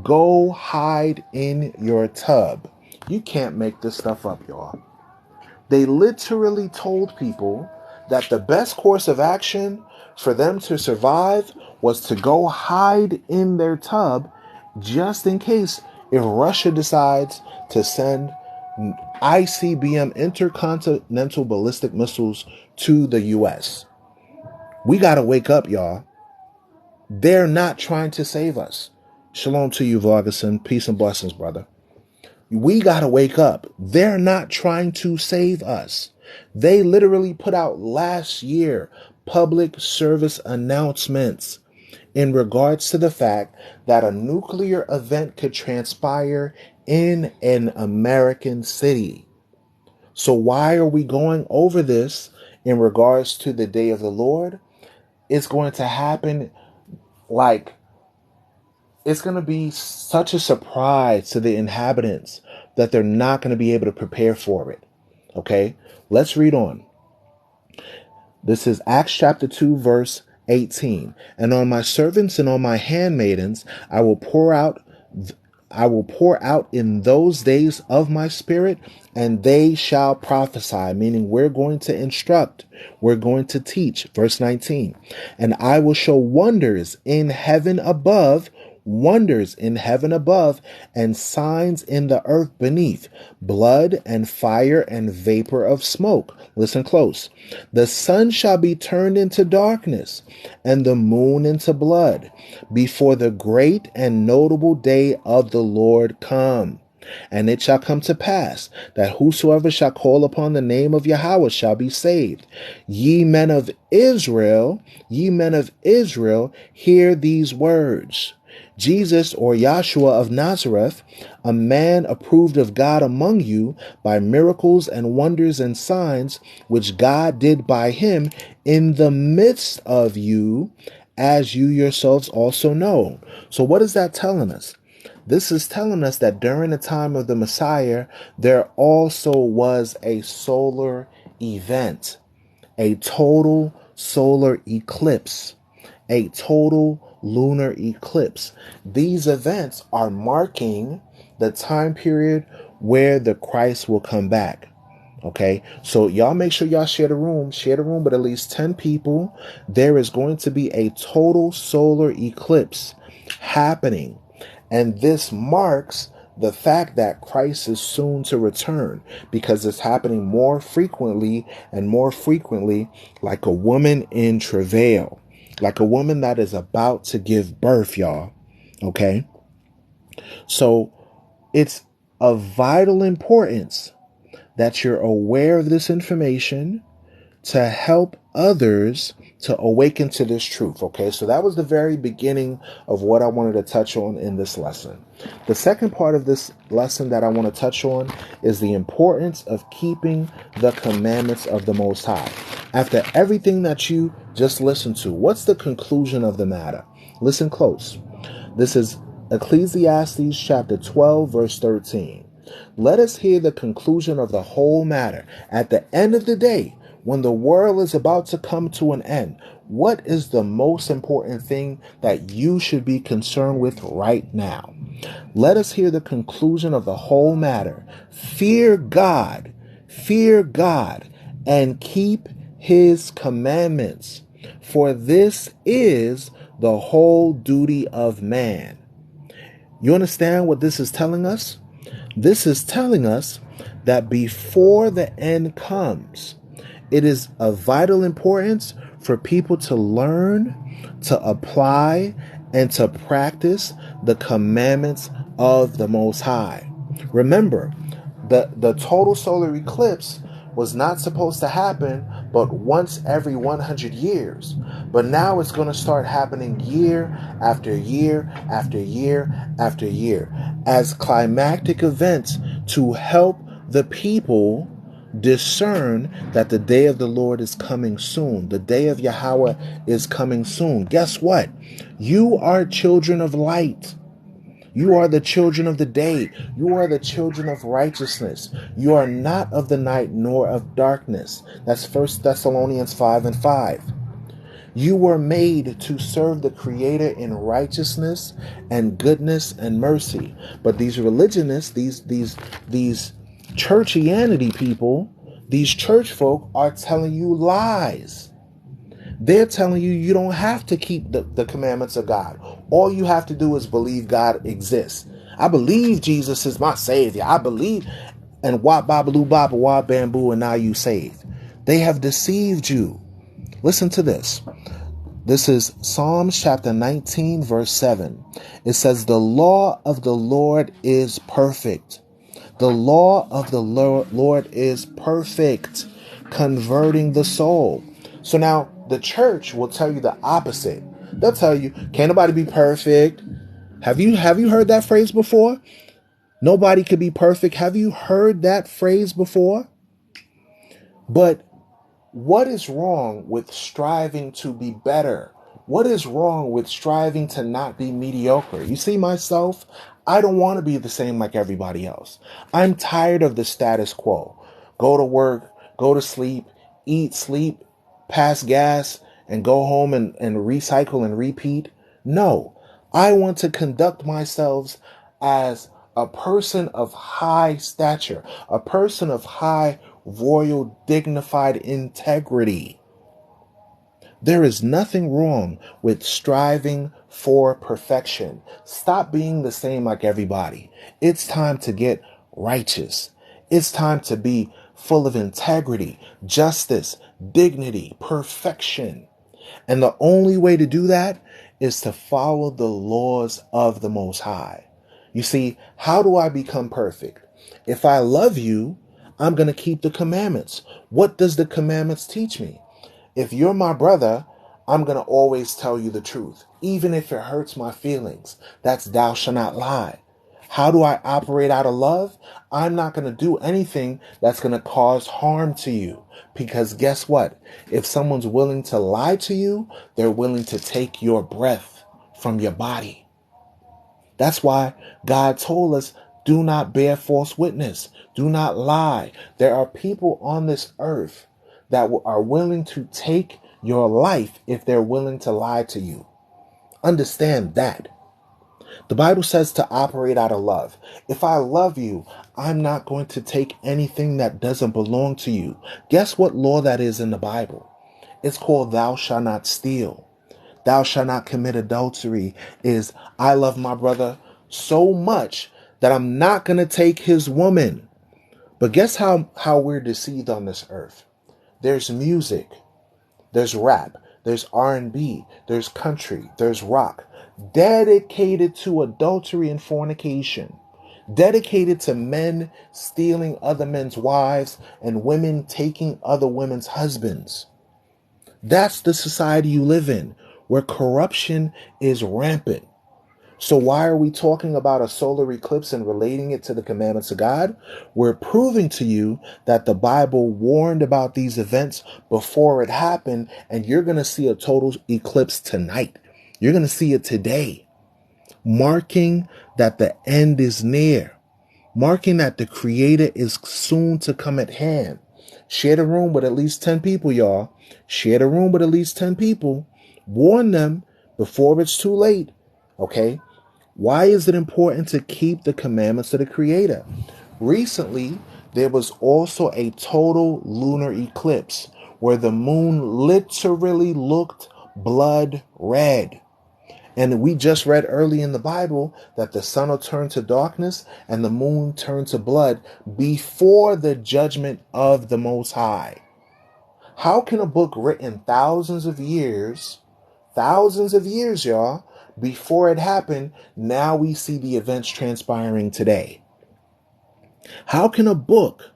go hide in your tub. You can't make this stuff up, y'all. They literally told people that the best course of action for them to survive was to go hide in their tub just in case if Russia decides to send ICBM intercontinental ballistic missiles to the U.S. We got to wake up, y'all. They're not trying to save us. Shalom to you, Vargason. Peace and blessings, brother. We got to wake up. They're not trying to save us. They literally put out last year public service announcements in regards to the fact that a nuclear event could transpire in an American city. So why are we going over this in regards to the day of the Lord? It's going to happen like it's going to be such a surprise to the inhabitants that they're not going to be able to prepare for it. Okay, let's read on. This is Acts chapter 2, verse 18. And on my servants and on my handmaidens I will pour out in those days of my spirit, and they shall prophesy, meaning we're going to instruct, we're going to teach. Verse 19. And I will show wonders in heaven above, and signs in the earth beneath, blood and fire and vapor of smoke. Listen close. The sun shall be turned into darkness, and the moon into blood, before the great and notable day of the Lord come. And it shall come to pass that whosoever shall call upon the name of Yahweh shall be saved. Ye men of Israel, hear these words. Jesus, or Yahshua of Nazareth, a man approved of God among you by miracles and wonders and signs, which God did by him in the midst of you, as you yourselves also know. So what is that telling us? This is telling us that during the time of the Messiah, there also was a solar event, a total solar eclipse, a total lunar eclipse. These events are marking the time period where the Christ will come back. Okay, so y'all make sure y'all share the room with at least 10 people. There is going to be a total solar eclipse happening. And this marks the fact that Christ is soon to return, because it's happening more frequently and more frequently, like a woman in travail, like a woman that is about to give birth, y'all. Okay. So it's of vital importance that you're aware of this information to help others to awaken to this truth. Okay, so that was the very beginning of what I wanted to touch on in this lesson. The second part of this lesson that I want to touch on is the importance of keeping the commandments of the Most High. After everything that you just listened to, what's the conclusion of the matter? Listen close. This is Ecclesiastes chapter 12, verse 13. Let us hear the conclusion of the whole matter. At the end of the day, when the world is about to come to an end, what is the most important thing that you should be concerned with right now? Let us hear the conclusion of the whole matter. Fear God, and keep his commandments, for this is the whole duty of man. You understand what this is telling us? This is telling us that before the end comes, it is of vital importance for people to learn, to apply, and to practice the commandments of the Most High. Remember, the total solar eclipse was not supposed to happen but once every 100 years. But now it's going to start happening year after year after year after year as climactic events to help the people discern that the day of the Lord is coming soon. The day of Yahweh is coming soon. Guess what? You are children of light. You are the children of the day. You are the children of righteousness. You are not of the night nor of darkness. That's 1 Thessalonians 5:5. You were made to serve the Creator in righteousness and goodness and mercy. But these religionists, these churchianity people, these church folk are telling you lies. They're telling you you don't have to keep the commandments of God. All you have to do is believe God exists. I believe Jesus is my Savior. I believe, and wah babaloo baba wah bamboo, and now you saved. They have deceived you. Listen to this. This is Psalms chapter 19, verse 7. It says, the law of the Lord is perfect. The law of the Lord is perfect, converting the soul. So now the church will tell you the opposite. They'll tell you, can't nobody be perfect. Have you heard that phrase before? Nobody could be perfect. Have you heard that phrase before? But what is wrong with striving to be better? What is wrong with striving to not be mediocre? You see, myself, I don't want to be the same like everybody else. I'm tired of the status quo. Go to work, go to sleep, eat, sleep, pass gas, and go home and recycle and repeat. No, I want to conduct myself as a person of high stature, a person of high royal dignified integrity. There is nothing wrong with striving for perfection. Stop being the same like everybody. It's time to get righteous. It's time to be full of integrity, justice, dignity, perfection. And the only way to do that is to follow the laws of the Most High. You see, how do I become perfect? If I love you, I'm going to keep the commandments. What does the commandments teach me? If you're my brother, I'm going to always tell you the truth, even if it hurts my feelings. That's thou shalt not lie. How do I operate out of love? I'm not going to do anything that's going to cause harm to you. Because guess what? If someone's willing to lie to you, they're willing to take your breath from your body. That's why God told us, do not bear false witness. Do not lie. There are people on this earth that are willing to take your life if they're willing to lie to you. Understand that. The Bible says to operate out of love. If I love you, I'm not going to take anything that doesn't belong to you. Guess what law that is in the Bible? It's called thou shalt not steal. Thou shalt not commit adultery is I love my brother so much that I'm not going to take his woman. But guess how we're deceived on this earth? There's music, there's rap, there's R&B, there's country, there's rock, dedicated to adultery and fornication, dedicated to men stealing other men's wives and women taking other women's husbands. That's the society you live in, where corruption is rampant. So why are we talking about a solar eclipse and relating it to the commandments of God? We're proving to you that the Bible warned about these events before it happened, and you're going to see a total eclipse tonight. You're going to see it today, marking that the end is near, marking that the Creator is soon to come at hand. Share the room with at least 10 people, y'all. Share the room with at least 10 people. Warn them before it's too late, okay? Why is it important to keep the commandments of the Creator? Recently, there was also a total lunar eclipse where the moon literally looked blood red. And we just read early in the Bible that the sun will turn to darkness and the moon turn to blood before the judgment of the Most High. How can a book written thousands of years, y'all, before it happened, now we see the events transpiring today? How can a book,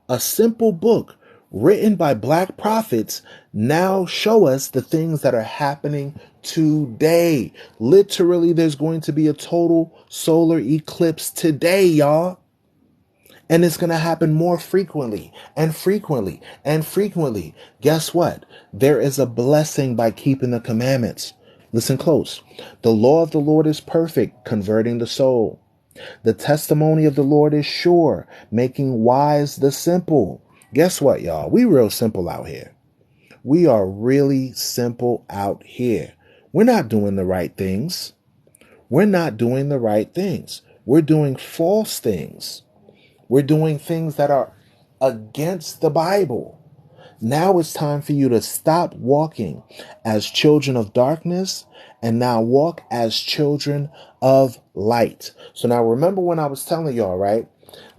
a simple book written by black prophets, now show us the things that are happening today? Literally, there's going to be a total solar eclipse today, y'all. And it's going to happen more frequently and frequently and frequently. Guess what? There is a blessing by keeping the commandments. Listen close. The law of the Lord is perfect, converting the soul. The testimony of the Lord is sure, making wise the simple. Guess what, y'all? We real simple out here. We are really simple out here. We're not doing the right things. We're not doing the right things. We're doing false things. We're doing things that are against the Bible. Now it's time for you to stop walking as children of darkness and now walk as children of light. So now remember when I was telling y'all, right,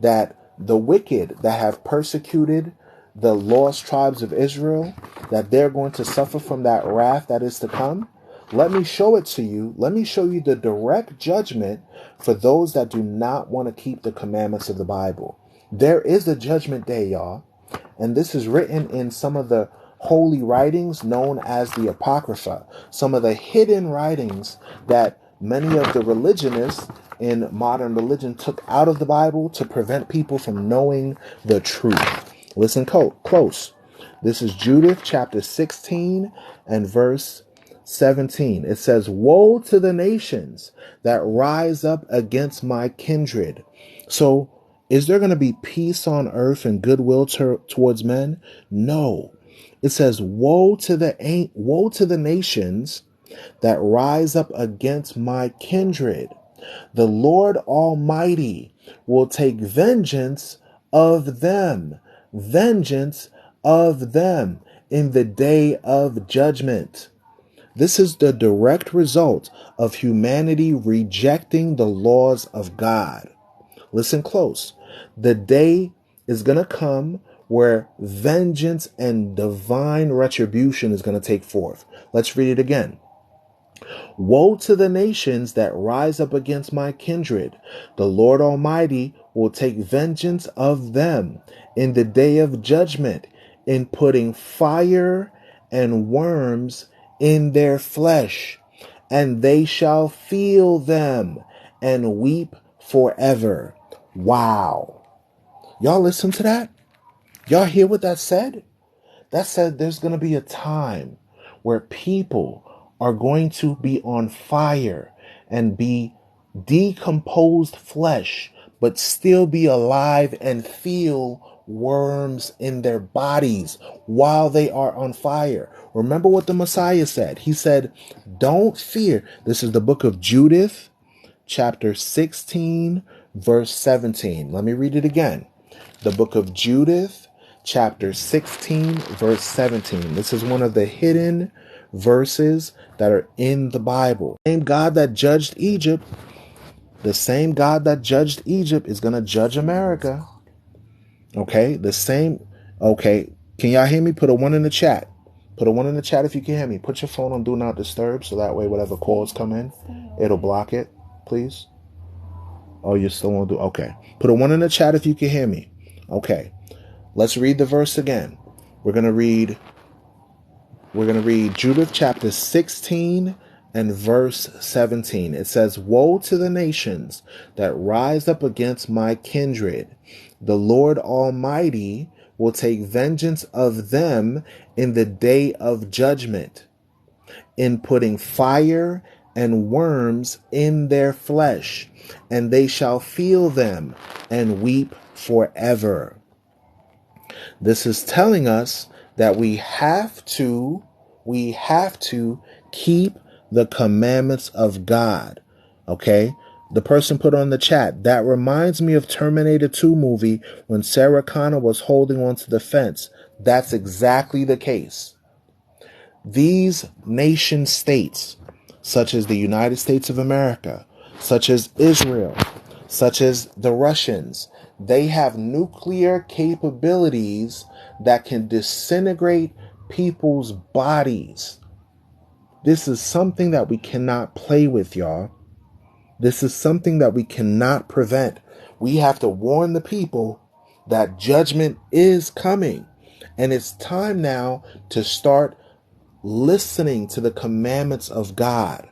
that the wicked that have persecuted the lost tribes of Israel, that they're going to suffer from that wrath that is to come. Let me show it to you. Let me show you the direct judgment for those that do not want to keep the commandments of the Bible. There is a judgment day, y'all. And this is written in some of the holy writings known as the Apocrypha, some of the hidden writings that many of the religionists in modern religion took out of the Bible to prevent people from knowing the truth. Listen close. This is Judith chapter 16 and verse 17. It says, "Woe to the nations that rise up against my kindred." So is there going to be peace on earth and goodwill towards men? No. It says, woe to the nations that rise up against my kindred. The Lord Almighty will take vengeance of them in the day of judgment. This is the direct result of humanity rejecting the laws of God. Listen close. The day is going to come where vengeance and divine retribution is going to take forth. Let's read it again. Woe to the nations that rise up against my kindred. The Lord Almighty will take vengeance of them in the day of judgment, in putting fire and worms in their flesh, and they shall feel them and weep forever. Wow. Y'all listen to that? Y'all hear what that said? That said there's going to be a time where people are going to be on fire and be decomposed flesh, but still be alive and feel worms in their bodies while they are on fire. Remember what the Messiah said. He said, don't fear. This is the book of Judith, chapter 16, verse 17. Let me read it again. The book of Judith, chapter 16, verse 17. This is one of the hidden verses that are in the Bible. The same God that judged Egypt, is going to judge America. Okay, okay. Can y'all hear me? Put a 1 in the chat. Put a 1 in the chat if you can hear me. Put your phone on Do Not Disturb so that way whatever calls come in, it'll block it, please. Oh, you still won't do? Okay. Put a 1 in the chat if you can hear me. Okay. Let's read the verse again. We're going to read Judith chapter 16 and verse 17. It says, woe to the nations that rise up against my kindred. The Lord Almighty will take vengeance of them in the day of judgment, in putting fire and worms in their flesh, and they shall feel them and weep forever. This is telling us that we have to keep the commandments of God. Okay? The person put on the chat, that reminds me of Terminator 2 movie when Sarah Connor was holding onto the fence. That's exactly the case. These nation states, such as the United States of America, such as Israel, such as the Russians, they have nuclear capabilities that can disintegrate people's bodies. This is something that we cannot play with, y'all. This is something that we cannot prevent. We have to warn the people that judgment is coming. And it's time now to start listening to the commandments of God.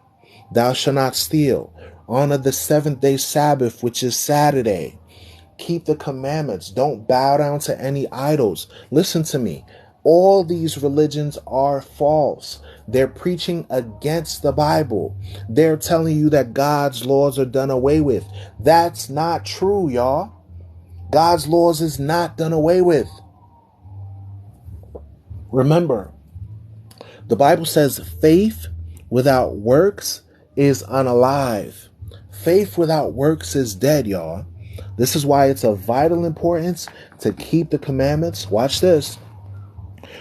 Thou shalt not steal. Honor the seventh day Sabbath, which is Saturday. Keep the commandments. Don't bow down to any idols. Listen to me. All these religions are false. They're preaching against the Bible. They're telling you that God's laws are done away with. That's not true, y'all. God's laws is not done away with. Remember, the Bible says faith without works is unalive. Faith without works is dead, y'all. This is why it's of vital importance to keep the commandments. Watch this.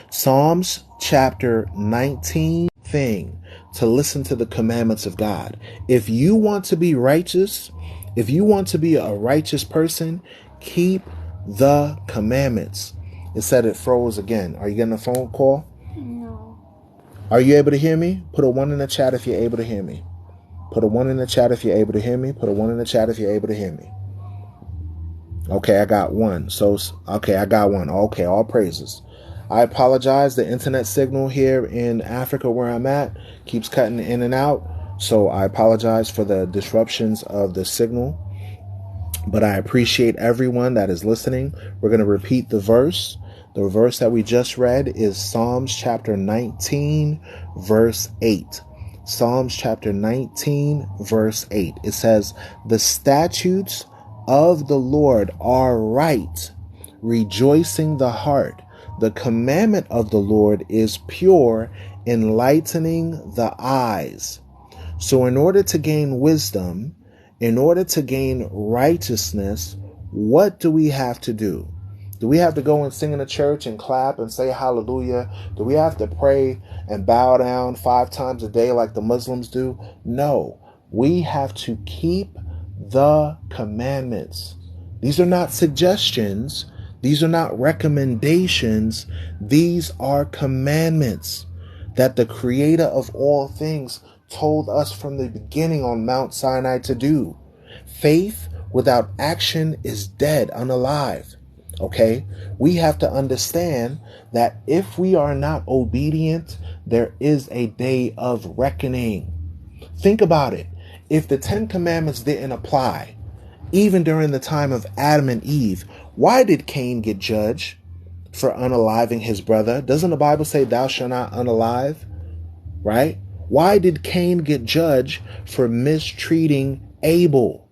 Psalms chapter 19 thing to listen to the commandments of God. If you want to be righteous, if you want to be a righteous person, keep the commandments. It said it froze again. Are you getting a phone call? No. Are you able to hear me? Put a 1 in the chat if you're able to hear me. Put a 1 in the chat if you're able to hear me. Put a 1 in the chat if you're able to hear me. Okay, I got 1. I got 1. Okay, all praises. I apologize. The internet signal here in Africa where I'm at keeps cutting in and out. So I apologize for the disruptions of the signal. But I appreciate everyone that is listening. We're going to repeat the verse. The verse that we just read is Psalms chapter 19, verse 8. Psalms chapter 19, verse 8. It says, the statutes of the Lord are right, rejoicing the heart. The commandment of the Lord is pure, enlightening the eyes. So in order to gain wisdom, in order to gain righteousness, what do we have to do? Do we have to go and sing in a church and clap and say hallelujah? Do we have to pray and bow down 5 times a day like the Muslims do? No. We have to keep the commandments. These are not suggestions. These are not recommendations. These are commandments that the Creator of all things told us from the beginning on Mount Sinai to do. Faith without action is dead, unalive. Okay? We have to understand that if we are not obedient, there is a day of reckoning. Think about it. If the 10 commandments didn't apply, even during the time of Adam and Eve, why did Cain get judged for unaliving his brother? Doesn't the Bible say thou shalt not unalive? Right? Why did Cain get judged for mistreating Abel?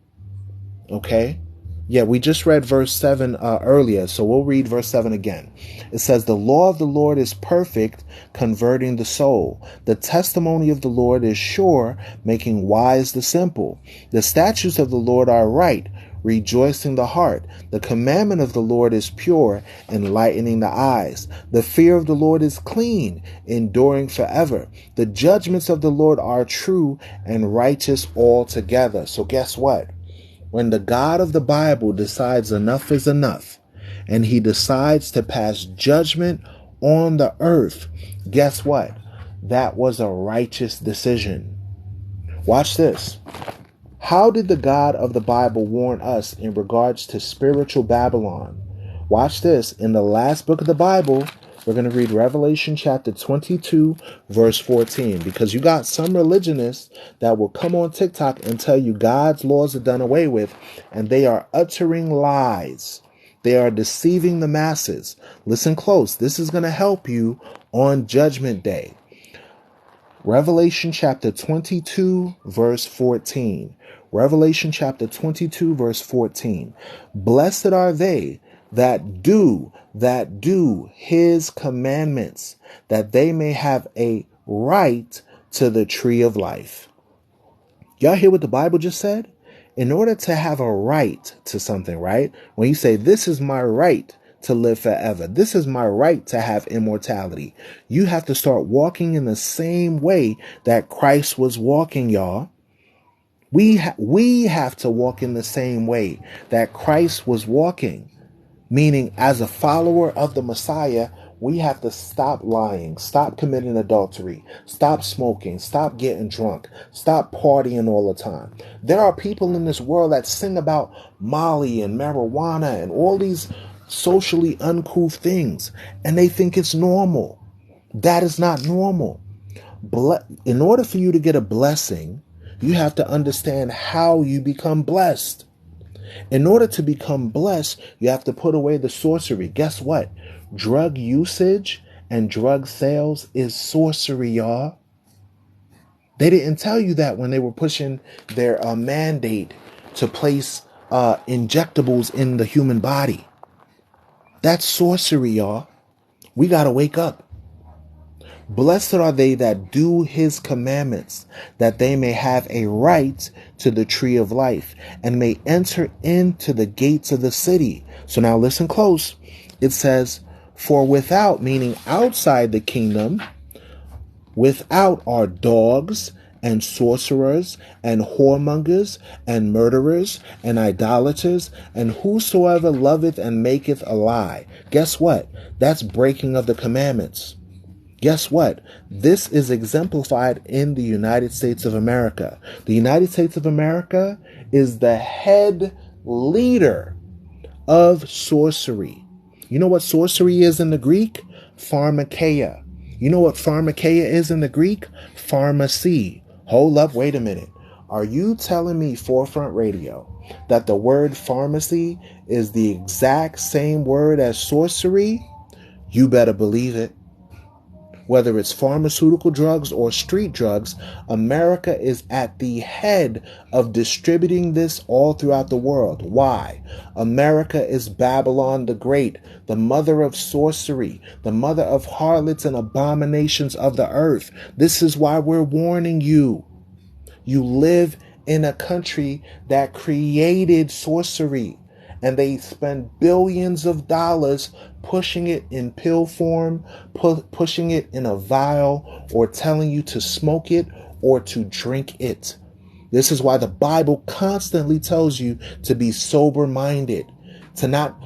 Okay? Yeah, we just read verse 7 earlier, so we'll read verse 7 again. It says, the law of the Lord is perfect, converting the soul. The testimony of the Lord is sure, making wise the simple. The statutes of the Lord are right, rejoicing the heart. The commandment of the Lord is pure, enlightening the eyes. The fear of the Lord is clean, enduring forever. The judgments of the Lord are true and righteous altogether. So guess what? When the God of the Bible decides enough is enough, and he decides to pass judgment on the earth, guess what? That was a righteous decision. Watch this. How did the God of the Bible warn us in regards to spiritual Babylon? Watch this. In the last book of the Bible, we're going to read Revelation chapter 22, verse 14, because you got some religionists that will come on TikTok and tell you God's laws are done away with, and they are uttering lies. They are deceiving the masses. Listen close. This is going to help you on Judgment Day. Revelation chapter 22, verse 14. Revelation chapter 22, verse 14. Blessed are they that do his commandments, that they may have a right to the tree of life. Y'all hear what the Bible just said? In order to have a right to something, right? When you say, this is my right to live forever, this is my right to have immortality, you have to start walking in the same way that Christ was walking, y'all. We have to walk in the same way that Christ was walking. Meaning, as a follower of the Messiah, we have to stop lying, stop committing adultery, stop smoking, stop getting drunk, stop partying all the time. There are people in this world that sing about Molly and marijuana and all these socially uncouth things, and they think it's normal. That is not normal. In order for you to get a blessing, you have to understand how you become blessed. In order to become blessed, you have to put away the sorcery. Guess what? Drug usage and drug sales is sorcery, y'all. They didn't tell you that when they were pushing their mandate to place injectables in the human body. That's sorcery, y'all. We got to wake up. Blessed are they that do his commandments, that they may have a right to the tree of life and may enter into the gates of the city. So now listen close. It says, for without, meaning outside the kingdom, without are dogs and sorcerers and whoremongers and murderers and idolaters and whosoever loveth and maketh a lie. Guess what? That's breaking of the commandments. Guess what? This is exemplified in the United States of America. The United States of America is the head leader of sorcery. You know what sorcery is in the Greek? Pharmakeia. You know what pharmakeia is in the Greek? Pharmacy. Hold up, wait a minute. Are you telling me, Forefront Radio, that the word pharmacy is the exact same word as sorcery? You better believe it. whether it's pharmaceutical drugs or street drugs, America is at the head of distributing this all throughout the world. Why? America is Babylon the Great, the mother of sorcery, the mother of harlots and abominations of the earth. This is why we're warning you. You live in a country that created sorcery, and they spend billions of dollars pushing it in pill form, pushing it in a vial, or telling you to smoke it or to drink it. This is why the Bible constantly tells you to be sober-minded, to not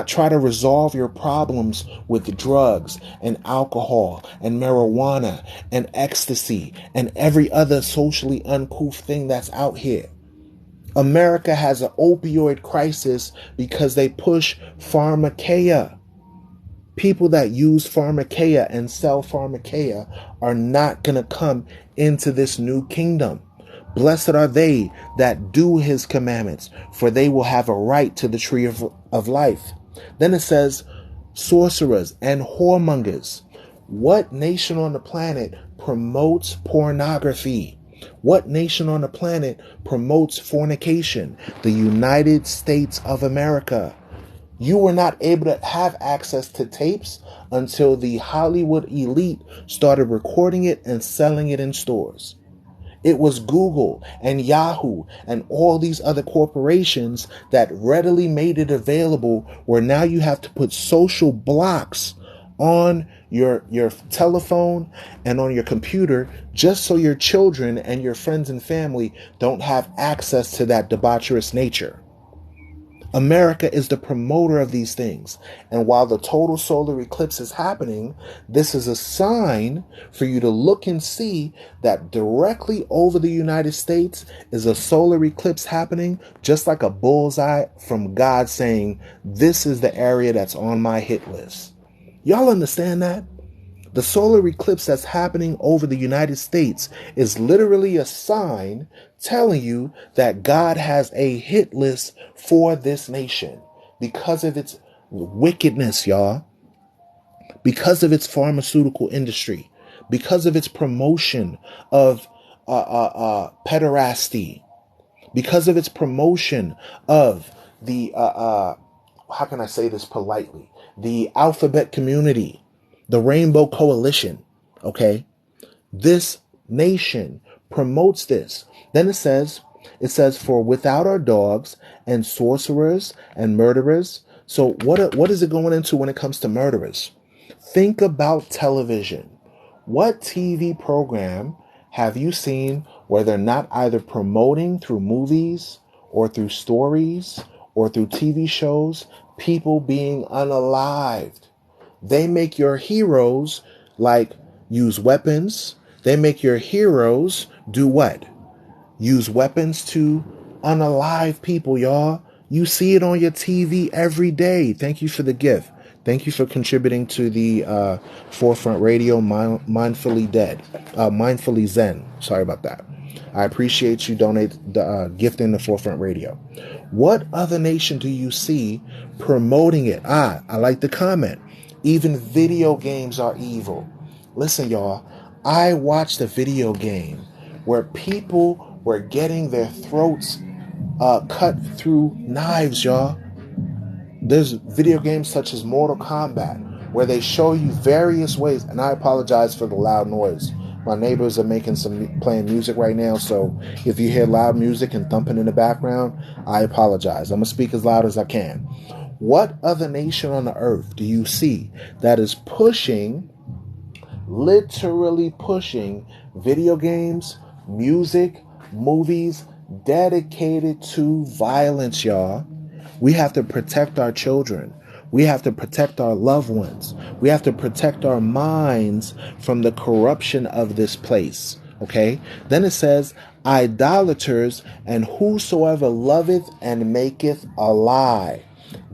try to resolve your problems with drugs and alcohol and marijuana and ecstasy and every other socially uncouth thing that's out here. America has an opioid crisis because they push pharmakeia. People that use pharmakeia and sell pharmakeia are not going to come into this new kingdom. Blessed are they that do his commandments, for they will have a right to the tree of life. Then it says, sorcerers and whoremongers. What nation on the planet promotes pornography? What nation on the planet promotes fornication? The United States of America. You were not able to have access to tapes until the Hollywood elite started recording it and selling it in stores. It was Google and Yahoo and all these other corporations that readily made it available, where now you have to put social blocks on your telephone and on your computer just so your children and your friends and family don't have access to that debaucherous nature. America is the promoter of these things. And while the total solar eclipse is happening, this is a sign for you to look and see that directly over the United States is a solar eclipse happening, just like a bullseye from God saying, this is the area that's on my hit list. Y'all understand that? The solar eclipse that's happening over the United States is literally a sign telling you that God has a hit list for this nation because of its wickedness, y'all. Because of its pharmaceutical industry, because of its promotion of pederasty, because of its promotion of the how can I say this politely? The alphabet community. The Rainbow Coalition, okay? This nation promotes this. Then it says, for without our dogs and sorcerers and murderers. So what is it going into when it comes to murderers? Think about television. What TV program have you seen where they're not either promoting through movies or through stories or through TV shows people being unalived? They make your heroes use weapons. They make your heroes do what? Use weapons to unalive people, y'all. You see it on your TV every day. Thank you for the gift. Thank you for contributing to the Forefront Radio Mindfully Zen. Sorry about that. I appreciate you gifting the Forefront Radio. What other nation do you see promoting it? I like the comment. Even video games are evil. Listen, y'all, I watched a video game where people were getting their throats cut through knives, y'all. There's video games such as Mortal Kombat where they show you various ways, and I apologize for the loud noise. My neighbors are playing music right now, so if you hear loud music and thumping in the background, I apologize. I'm going to speak as loud as I can. What other nation on the earth do you see that is literally pushing video games, music, movies dedicated to violence, y'all? We have to protect our children. We have to protect our loved ones. We have to protect our minds from the corruption of this place. Okay? Then it says, idolaters and whosoever loveth and maketh a lie.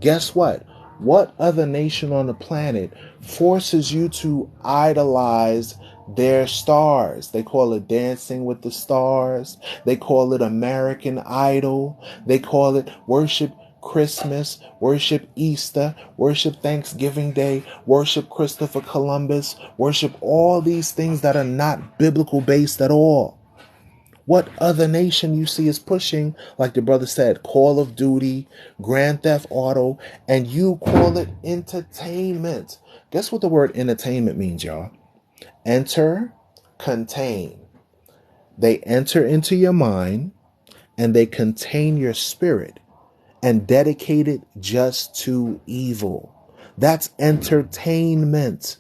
Guess what? What other nation on the planet forces you to idolize their stars? They call it Dancing with the Stars. They call it American Idol. They call it worship Christmas, worship Easter, worship Thanksgiving Day, worship Christopher Columbus, worship all these things that are not biblical based at all. What other nation you see is pushing, like the brother said, Call of Duty, Grand Theft Auto, and you call it entertainment? Guess what the word entertainment means, y'all? Enter, contain. They enter into your mind and they contain your spirit and dedicate it just to evil. That's entertainment.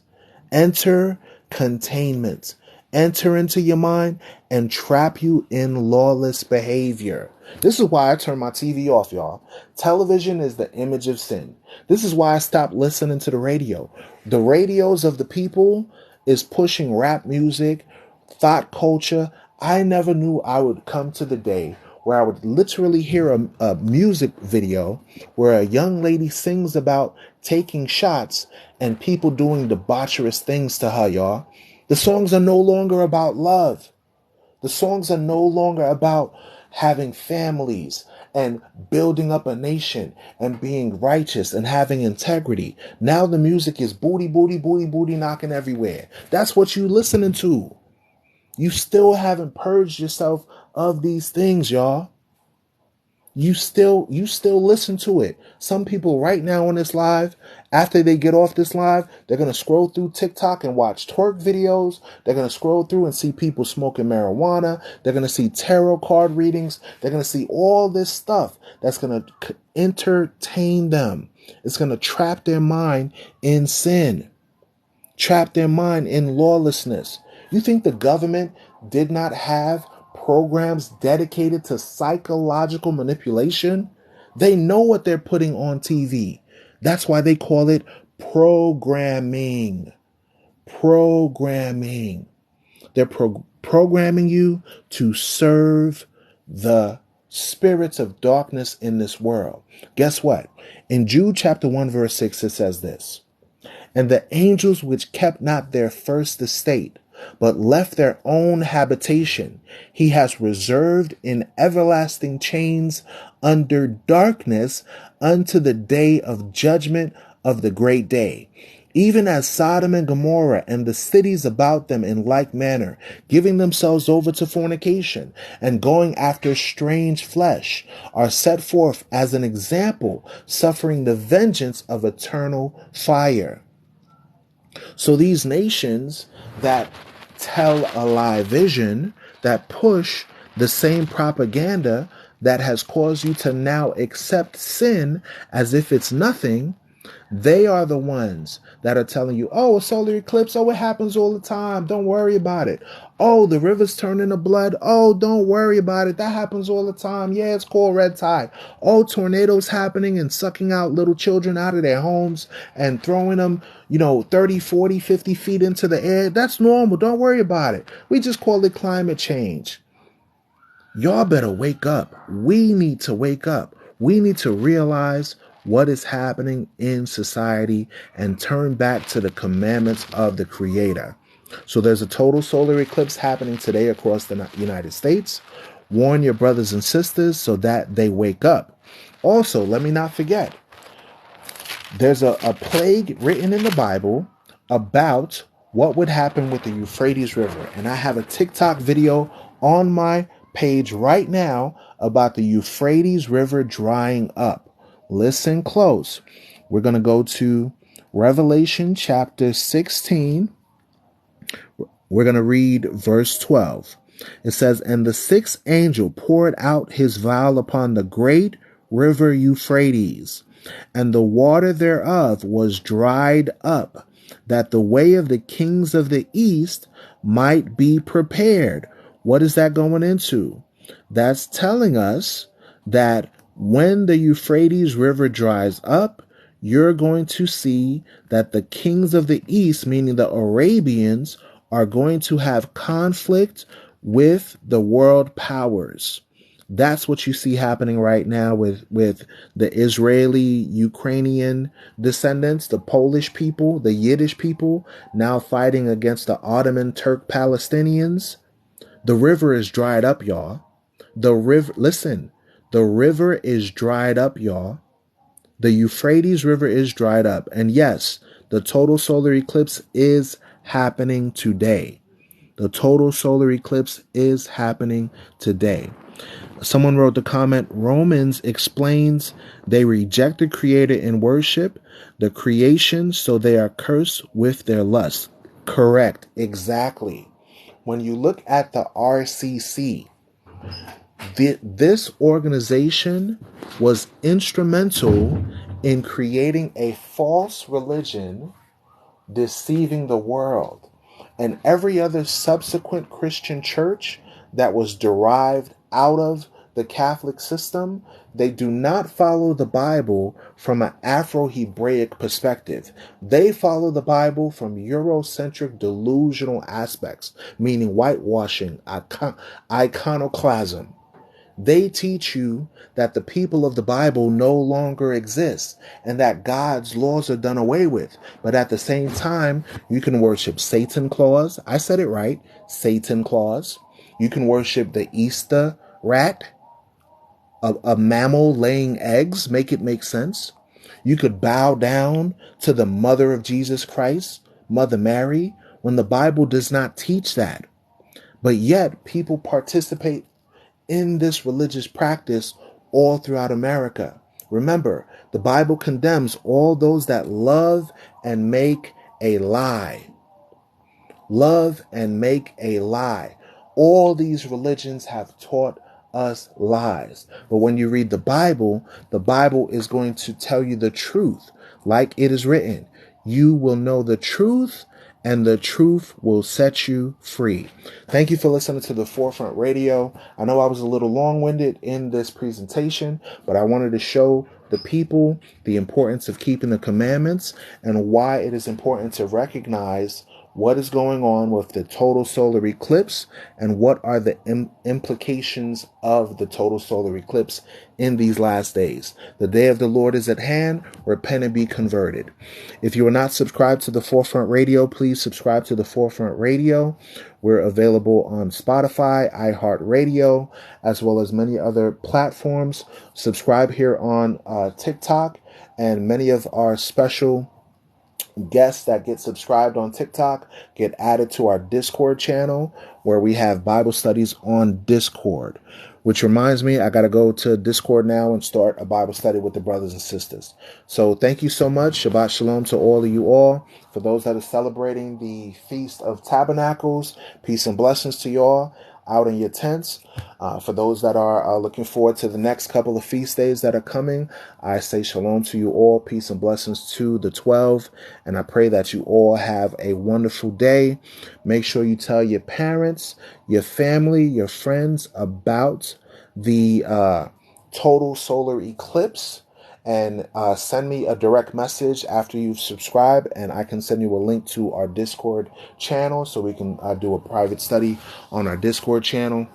Enter containment. Enter into your mind and trap you in lawless behavior. This is why I turn my TV off, y'all. Television is the image of sin. This is why I stopped listening to the radio. The radios of the people is pushing rap music, thought culture. I never knew I would come to the day where I would literally hear a music video where a young lady sings about taking shots and people doing debaucherous things to her, y'all. The songs are no longer about love. The songs are no longer about having families and building up a nation and being righteous and having integrity. Now the music is booty, booty, booty, booty knocking everywhere. That's what you listening to. You still haven't purged yourself of these things, y'all. You still listen to it. Some people right now on this live, after they get off this live, they're going to scroll through TikTok and watch twerk videos. They're going to scroll through and see people smoking marijuana. They're going to see tarot card readings. They're going to see all this stuff that's going to entertain them. It's going to trap their mind in sin, trap their mind in lawlessness. You think the government did not have programs dedicated to psychological manipulation? They know what they're putting on TV. That's why they call it programming. Programming. They're programming you to serve the spirits of darkness in this world. Guess what? In Jude chapter 1 verse 6 it says this: "And the angels which kept not their first estate, but left their own habitation, he has reserved in everlasting chains under darkness unto the day of judgment of the great day. Even as Sodom and Gomorrah and the cities about them in like manner, giving themselves over to fornication and going after strange flesh, are set forth as an example, suffering the vengeance of eternal fire." So these nations that tell a lie vision, that push the same propaganda that has caused you to now accept sin as if it's nothing, they are the ones that are telling you, oh, a solar eclipse, oh, it happens all the time, don't worry about it. Oh, the rivers turn into blood, oh, don't worry about it, that happens all the time. Yeah, it's called red tide. Oh, tornadoes happening and sucking out little children out of their homes and throwing them 30, 40, 50 feet into the air. That's normal. Don't worry about it. We just call it climate change. Y'all better wake up. We need to wake up. We need to realize what is happening in society and turn back to the commandments of the Creator. So there's a total solar eclipse happening today across the United States. Warn your brothers and sisters so that they wake up. Also, let me not forget, there's a plague written in the Bible about what would happen with the Euphrates River. And I have a TikTok video on my page right now about the Euphrates River drying up. Listen close. We're going to go to Revelation chapter 16. We're going to read verse 12. It says, "And the sixth angel poured out his vial upon the great river Euphrates, and the water thereof was dried up, that the way of the kings of the east might be prepared." What is that going into? That's telling us that when the Euphrates River dries up, you're going to see that the kings of the east, meaning the Arabians, are going to have conflict with the world powers. That's what you see happening right now with the Israeli-Ukrainian descendants, the Polish people, the Yiddish people, now fighting against the Ottoman Turk Palestinians. The river is dried up, y'all. The river is dried up, y'all. The Euphrates River is dried up. And yes, the total solar eclipse is happening today. The total solar eclipse is happening today. Someone wrote the comment, Romans explains they reject the creator in worship, the creation, so they are cursed with their lust. Correct. Exactly. When you look at the RCC, this organization was instrumental in creating a false religion, deceiving the world. And every other subsequent Christian church that was derived out of the Catholic system, they do not follow the Bible from an Afro-Hebraic perspective. They follow the Bible from Eurocentric delusional aspects, meaning whitewashing, iconoclasm. They teach you that the people of the Bible no longer exist and that God's laws are done away with. But at the same time, you can worship Satan Claus. I said it right. Satan Claus. You can worship the Easter rat, a mammal laying eggs. Make it make sense. You could bow down to the mother of Jesus Christ, Mother Mary, when the Bible does not teach that. But yet people participate in this religious practice all throughout America. Remember, the Bible condemns all those that love and make a lie. Love and make a lie. All these religions have taught us lies. But when you read the Bible is going to tell you the truth. Like it is written, you will know the truth, and the truth will set you free. Thank you for listening to the Forefront Radio. I know I was a little long-winded in this presentation, but I wanted to show the people the importance of keeping the commandments and why it is important to recognize what is going on with the total solar eclipse and what are the implications of the total solar eclipse in these last days. The day of the Lord is at hand. Repent and be converted. If you are not subscribed to the Forefront Radio, please subscribe to the Forefront Radio. We're available on Spotify, iHeartRadio, as well as many other platforms. Subscribe here on TikTok, and many of our special guests that get subscribed on TikTok get added to our Discord channel where we have Bible studies on Discord. Which reminds me, I got to go to Discord now and start a Bible study with the brothers and sisters. So thank you so much. Shabbat Shalom to all of you all. For those that are celebrating the Feast of Tabernacles, peace and blessings to y'all out in your tents. For those that are looking forward to the next couple of feast days that are coming, I say shalom to you all, peace and blessings to the 12, and I pray that you all have a wonderful day. Make sure you tell your parents, your family, your friends about the total solar eclipse, and send me a direct message after you've subscribed, and I can send you a link to our Discord channel so we can do a private study on our Discord channel.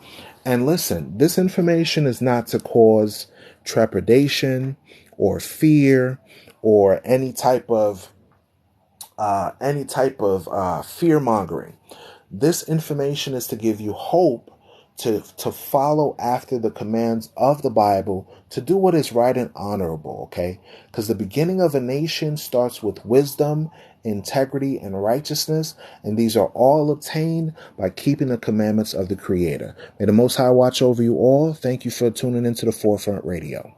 And listen, this information is not to cause trepidation or fear or any type of fear mongering. This information is to give you hope to follow after the commands of the Bible, to do what is right and honorable, okay? Because the beginning of a nation starts with wisdom, integrity, and righteousness, and these are all obtained by keeping the commandments of the Creator. May the Most High watch over you all. Thank you for tuning into the Forefront Radio.